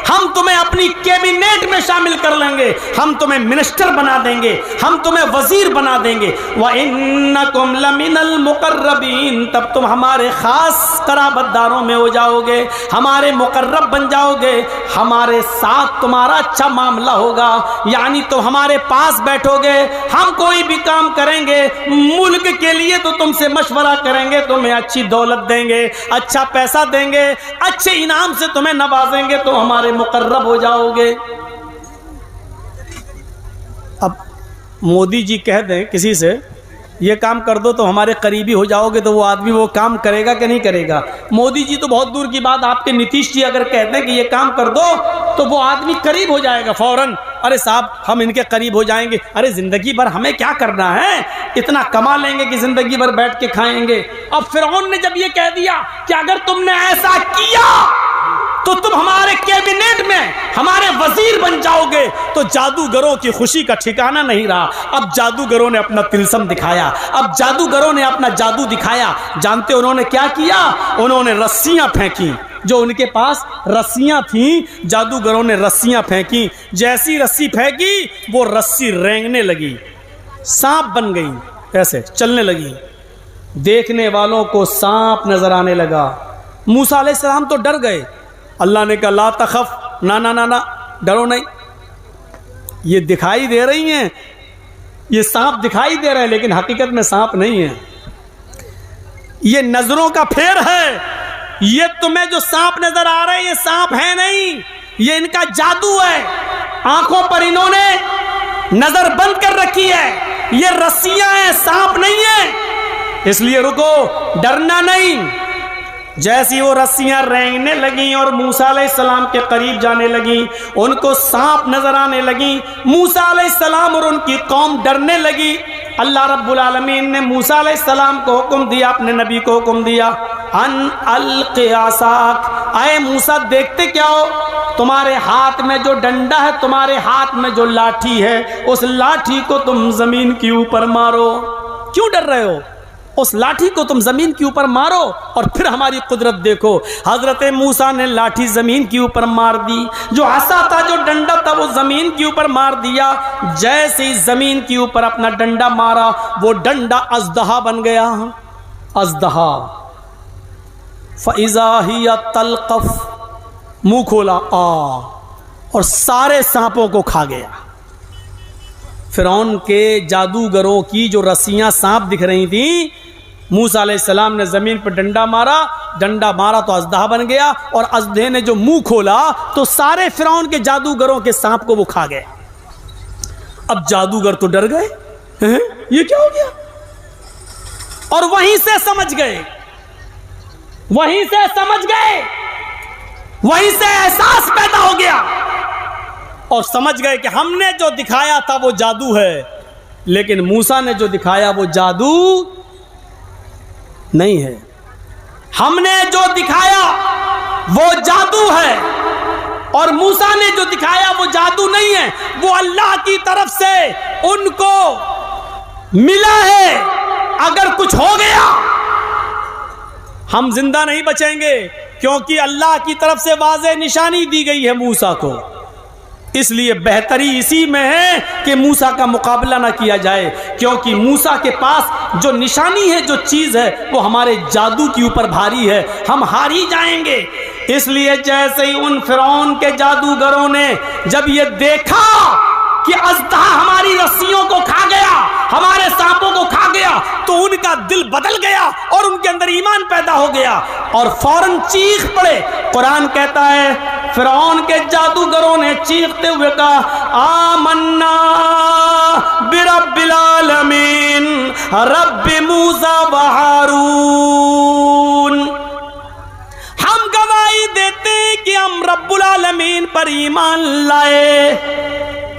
ہم تمہیں اپنی کیبنیٹ میں شامل کر لیں گے, ہم تمہیں منسٹر بنا دیں گے, ہم تمہیں وزیر بنا دیں گے. وَإِنَّكُمْ لَمِنَ الْمُقَرَّبِينَ, تب تم ہمارے خاص قرابت داروں میں ہو جاؤ گے, ہمارے مقرب بن جاؤ گے, ہمارے ساتھ تمہارا اچھا معاملہ ہوگا. یعنی تم ہمارے پاس بیٹھو گے, ہم کوئی بھی کام کریں گے ملک کے لیے تو تم سے مشورہ کریں گے, تمہیں اچھی دولت دیں گے, اچھا پیسہ دیں گے, اچھے انعام سے تمہیں نوازیں گے, تو ہمارے مقرب ہو جاؤ گے. اب مودی جی کہہ دیں کسی سے یہ کام کر دو تو ہمارے قریبی ہو جاؤ گے, تو وہ آدمی وہ کام کرے گا کہ نہیں کرے گا؟ مودی جی تو بہت دور کی بات, آپ کے نتیش جی اگر کہتے ہیں کہ یہ کام کر دو تو وہ آدمی قریب ہو جائے گا فوراً. ارے صاحب ہم ان کے قریب ہو جائیں گے, ارے زندگی بھر ہمیں کیا کرنا ہے, اتنا کما لیں گے کہ زندگی بھر بیٹھ کے کھائیں گے. اب فرعون نے جب یہ کہہ دیا کہ اگر تم نے ایسا کیا تو تم ہمارے کیبنیٹ میں ہمارے وزیر بن جاؤ گے, تو جادوگروں کی خوشی کا ٹھکانہ نہیں رہا. اب جادوگروں نے اپنا تلسم دکھایا, اب جادوگروں نے اپنا جادو دکھایا. جانتے انہوں نے کیا کیا؟ انہوں نے رسیاں پھینکی, جو ان کے پاس رسیاں تھیں, جادوگروں نے رسیاں پھینکی. جیسی رسی پھینکی وہ رسی رینگنے لگی, سانپ بن گئی, ایسے چلنے لگی. دیکھنے والوں کو سانپ نظر آنے لگا. موسیٰ علیہ السلام تو ڈر گئے. اللہ نے کہا لا تخف, نا ڈرو نہیں, یہ دکھائی دے رہی ہیں, یہ سانپ دکھائی دے رہے ہیں, لیکن حقیقت میں سانپ نہیں ہے, یہ نظروں کا پھیر ہے. یہ تمہیں جو سانپ نظر آ رہے ہیں یہ سانپ ہے نہیں, یہ ان کا جادو ہے. آنکھوں پر انہوں نے نظر بند کر رکھی ہے, یہ رسیاں ہیں, سانپ نہیں ہے. اس لیے رکو, ڈرنا نہیں. جیسی وہ رسیاں رینگنے لگیں اور موسیٰ علیہ السلام کے قریب جانے لگیں, ان کو سانپ نظر آنے لگیں. موسیٰ علیہ السلام اور ان کی قوم ڈرنے لگی. اللہ رب العالمین نے موسیٰ علیہ السلام کو حکم دیا, اپنے نبی کو حکم دیا, ان القی عصاک, اے موسیٰ دیکھتے کیا ہو, تمہارے ہاتھ میں جو ڈنڈا ہے, تمہارے ہاتھ میں جو لاٹھی ہے, اس لاٹھی کو تم زمین کے اوپر مارو. کیوں ڈر رہے ہو؟ اس لاٹھی کو تم زمین کے اوپر مارو اور پھر ہماری قدرت دیکھو. حضرت موسیٰ نے لاٹھی زمین کے اوپر مار دی, جو عصا تھا, جو ڈنڈا تھا, وہ زمین کے اوپر مار دیا. جیسے ہی زمین کے اوپر اپنا ڈنڈا مارا, وہ ڈنڈا اژدہا بن گیا, اژدہا. فَإِذَا هِيَ تَلْقَفُ, منہ کھولا اور سارے سانپوں کو کھا گیا. فرعون کے جادوگروں کی جو رسیاں سانپ دکھ رہی تھیں, موسیٰ علیہ السلام نے زمین پر ڈنڈا مارا تو اژدہا بن گیا, اور اژدہے نے جو منہ کھولا تو سارے فرعون کے جادوگروں کے سانپ کو وہ کھا گیا. اب جادوگر تو ڈر گئے، یہ کیا ہو گیا، اور وہیں سے سمجھ گئے، وہیں سے سمجھ گئے، وہیں سے احساس پیدا ہو گیا اور سمجھ گئے کہ ہم نے جو دکھایا تھا وہ جادو ہے، لیکن موسیٰ نے جو دکھایا وہ جادو نہیں ہے، ہم نے جو دکھایا وہ جادو ہے اور موسیٰ نے جو دکھایا وہ جادو نہیں ہے، وہ اللہ کی طرف سے ان کو ملا ہے۔ اگر کچھ ہو گیا ہم زندہ نہیں بچیں گے، کیونکہ اللہ کی طرف سے واضح نشانی دی گئی ہے موسیٰ کو، اس لیے بہتری اسی میں ہے کہ موسیٰ کا مقابلہ نہ کیا جائے، کیونکہ موسیٰ کے پاس جو نشانی ہے، جو چیز ہے، وہ ہمارے جادو کے اوپر بھاری ہے، ہم ہار ہی جائیں گے۔ اس لیے جیسے ہی ان فرعون کے جادوگروں نے جب یہ دیکھا کہ اژدہا ہماری رسیوں کو کھا گیا، ہمارے سانپوں کو کھا گیا، تو ان کا دل بدل گیا اور ان کے اندر ایمان پیدا ہو گیا اور فوراً چیخ پڑے۔ قرآن کہتا ہے فرعون کے جادوگروں نے چیختے ہوئے کہا آمنا برب العالمین رب موسیٰ و ہارون، ہم گواہی دیتے ہیں کہ ہم رب العالمین پر ایمان لائے،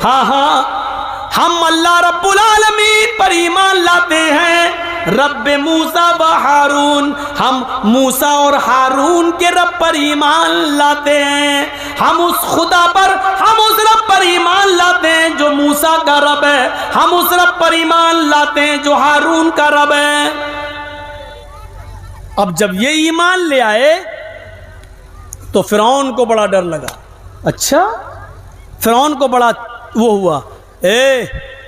ہاں ہاں ہم اللہ رب العالمین پر ایمان لاتے ہیں، رب موسیٰ و ہارون، ہم موسیٰ اور ہارون کے رب پر ایمان لاتے ہیں، ہم اس خدا پر، ہم اس رب پر ایمان لاتے ہیں جو موسیٰ کا رب ہے، ہم اس رب پر ایمان لاتے ہیں جو ہارون کا رب ہے۔ اب جب یہ ایمان لے آئے تو فرعون کو بڑا ڈر لگا، اچھا فرعون کو بڑا وہ ہوا،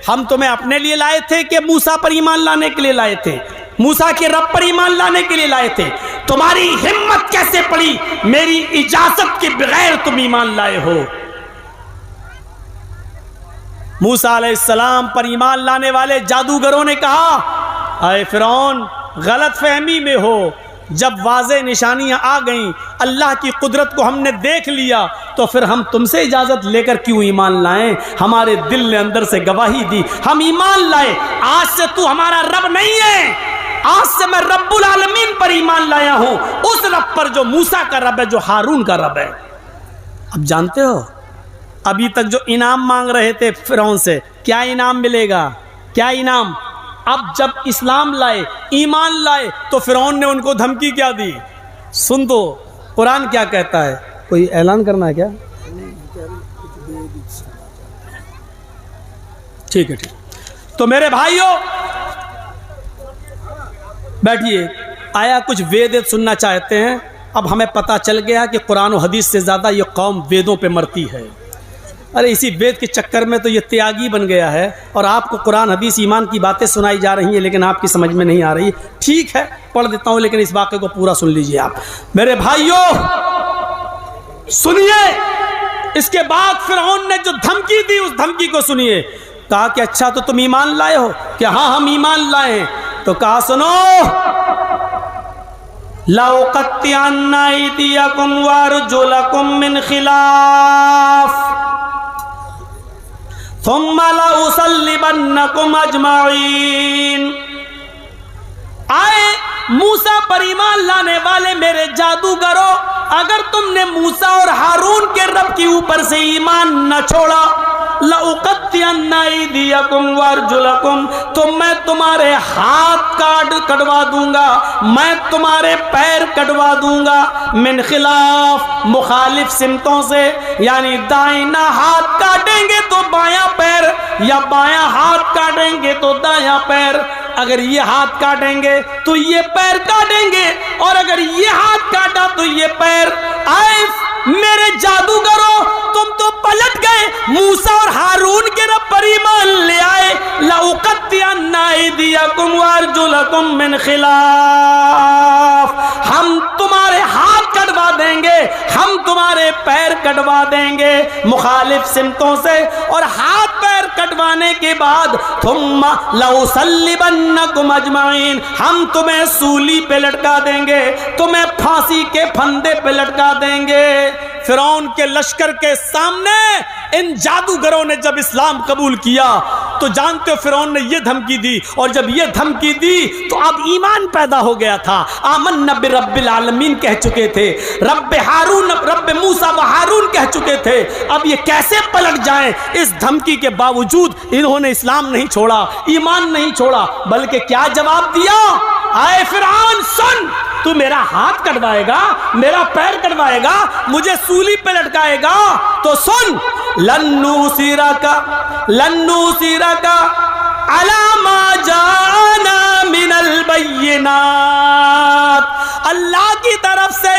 ہم تمہیں اپنے لیے لائے تھے کہ موسیٰ پر ایمان لانے کے لیے لائے تھے، موسیٰ کے رب پر ایمان لانے کے لیے لائے تھے، تمہاری ہمت کیسے پڑی میری اجازت کے بغیر تم ایمان لائے ہو؟ موسیٰ علیہ السلام پر ایمان لانے والے جادوگروں نے کہا اے فرعون غلط فہمی میں ہو، جب واضح نشانیاں آ گئیں، اللہ کی قدرت کو ہم نے دیکھ لیا، تو پھر ہم تم سے اجازت لے کر کیوں ایمان لائیں؟ ہمارے دل نے اندر سے گواہی دی، ہم ایمان لائے، آج سے تو ہمارا رب نہیں ہے، آج سے میں رب العالمین پر ایمان لایا ہوں، اس رب پر جو موسیٰ کا رب ہے، جو ہارون کا رب ہے۔ اب جانتے ہو ابھی تک جو انعام مانگ رہے تھے فرعون سے، کیا انعام ملے گا؟ کیا انعام؟ اب جب اسلام لائے، ایمان لائے، تو فرعون نے ان کو دھمکی کیا دی؟ سن دو قرآن کیا کہتا ہے، کوئی اعلان کرنا ہے کیا؟ ٹھیک ہے ٹھیک، تو میرے بھائیوں بیٹھیے، آیا کچھ وید سننا چاہتے ہیں؟ اب ہمیں پتہ چل گیا کہ قرآن و حدیث سے زیادہ یہ قوم ویدوں پہ مرتی ہے۔ ارے اسی وید کے چکر میں تو یہ تیاگی بن گیا ہے، اور آپ کو قرآن حدیث ایمان کی باتیں سنائی جا رہی ہیں لیکن آپ کی سمجھ میں نہیں آ رہی۔ ٹھیک ہے پڑھ دیتا ہوں، لیکن اس واقعے کو پورا سن لیجئے آپ میرے بھائیوں، سنیے۔ اس کے بعد فرعون نے جو دھمکی دی اس دھمکی کو سنیے، کہا کہ اچھا تو تم ایمان لائے ہو؟ کہ ہاں ہم ایمان لائے ہیں۔ تو کہا سنو لَأُقَطِّعَنَّ أَيْدِيَكُمْ وَأَرْجُلَكُمْ مِنْ خِلَافٍ ثُمَّ لَأُصَلِّبَنَّكُمْ أَجْمَعِينَ۔ آئے موسیٰ پر ایمان لانے والے میرے جادوگروں، اگر تم نے موسیٰ اور ہارون کے رب کے اوپر سے ایمان نہ چھوڑا، لَأُقَطِّعَنَّ أَيْدِيَكُمْ وَأَرْجُلَكُمْ، تو میں تمہارے ہاتھ کٹوا دوں گا، میں تمہارے پیر کٹوا دوں گا، من خلاف، مخالف سمتوں سے، یعنی دائنا ہاتھ کاٹیں گے تو بایاں پیر، یا بایاں ہاتھ کاٹیں گے تو دایاں پیر۔ اگر یہ ہاتھ کاٹیں گے تو یہ پیر کاٹیں گے، اور اگر یہ ہاتھ کاٹا تو یہ پیر۔ آئے میرے جادوگروں، تم تو پلٹ گئے، موسیٰ اور ہارون کے رب پر ایمان لے آئے، لَأُقَطِّعَنَّ أَيْدِيَكُمْ وَأَرْجُلَكُمْ مِنْ خِلَافٍ، ہم تمہارے ہاتھ کٹوا دیں گے، ہم تمہارے پیر کٹوا دیں گے مخالف سمتوں سے، اور ہاتھ پیر کٹوانے کے بعد ثُمَّ لَأُصَلِّبَنَّكُمْ أَجْمَعِينَ، ہم تمہیں سولی پہ لٹکا دیں گے، تمہیں پھانسی کے پھندے پہ لٹکا دیں گے۔ فرعون کے لشکر کے سامنے ان جادوگروں نے جب اسلام قبول کیا تو جانتے ہو فرعون نے یہ دھمکی دی، اور جب یہ دھمکی دی تو اب ایمان پیدا ہو گیا تھا۔ آمنا برب العالمین کہہ چکے تھے، رب موسیٰ و ہارون کہہ چکے تھے، اب یہ کیسے پلٹ جائیں؟ اس دھمکی کے باوجود انہوں نے اسلام نہیں چھوڑا، ایمان نہیں چھوڑا، بلکہ کیا جواب دیا؟ اے فرعون سن، تو میرا ہاتھ کٹوائے گا، میرا پیر کٹوائے گا، مجھے سولی پہ لٹکائے گا، تو سن، لن نُوصِرَكَ عَلَى مَا جَاءَنَا مِنَ الْبَيِّنَاتِ، اللہ کی طرف سے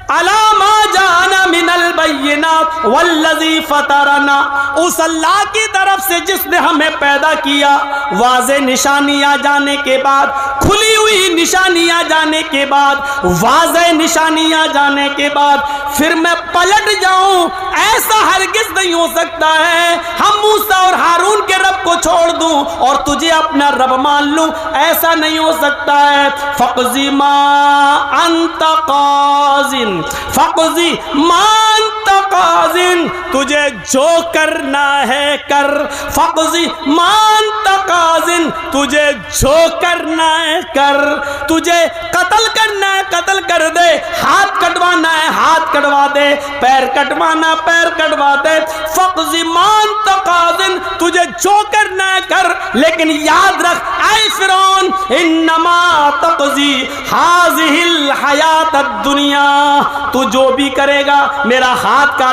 عَلَى مَا جَاءَنَا مِنَ الْبَيِّنَاتِ وَالَّذِي فَطَرَنَا، اس اللہ کی طرف سے جس نے ہمیں پیدا کیا، واضح نشانی آ جانے کے بعد، کھلی ہوئی نشانی آ جانے کے بعد، واضح نشانی آ جانے کے بعد پھر میں پلٹ جاؤں؟ ایسا ہرگز نہیں ہو سکتا ہے۔ ہم موسیٰ اور ہارون کے رب کو چھوڑ دوں اور تجھے اپنا رب مان لوں، ایسا نہیں ہو سکتا ہے۔ فَقْضِ مَا أَنْتَ قَاضٍ، فَقْضِ مَا أَنْتَ قَاضٍ، تجھے جو کرنا ہے کر، فَقْضِ مَا أَنْتَ قَاضٍ، تجھے جو کرنا ہے کر، تجھے قتل کرنا ہے قتل کر دے، ہاتھ کٹوانا ہے ہاتھ کٹوا دے، پیر کٹوانا پیر کٹوا دے، فَقْضِ مَا أَنْتَ قَاضٍ، تجھے جو کرنا ہے کر، لیکن یاد رکھ اے فرعون، انما تقضی هذه الحیات الدنیا، تو جو بھی کرے گا میرا ہاتھ کاٹے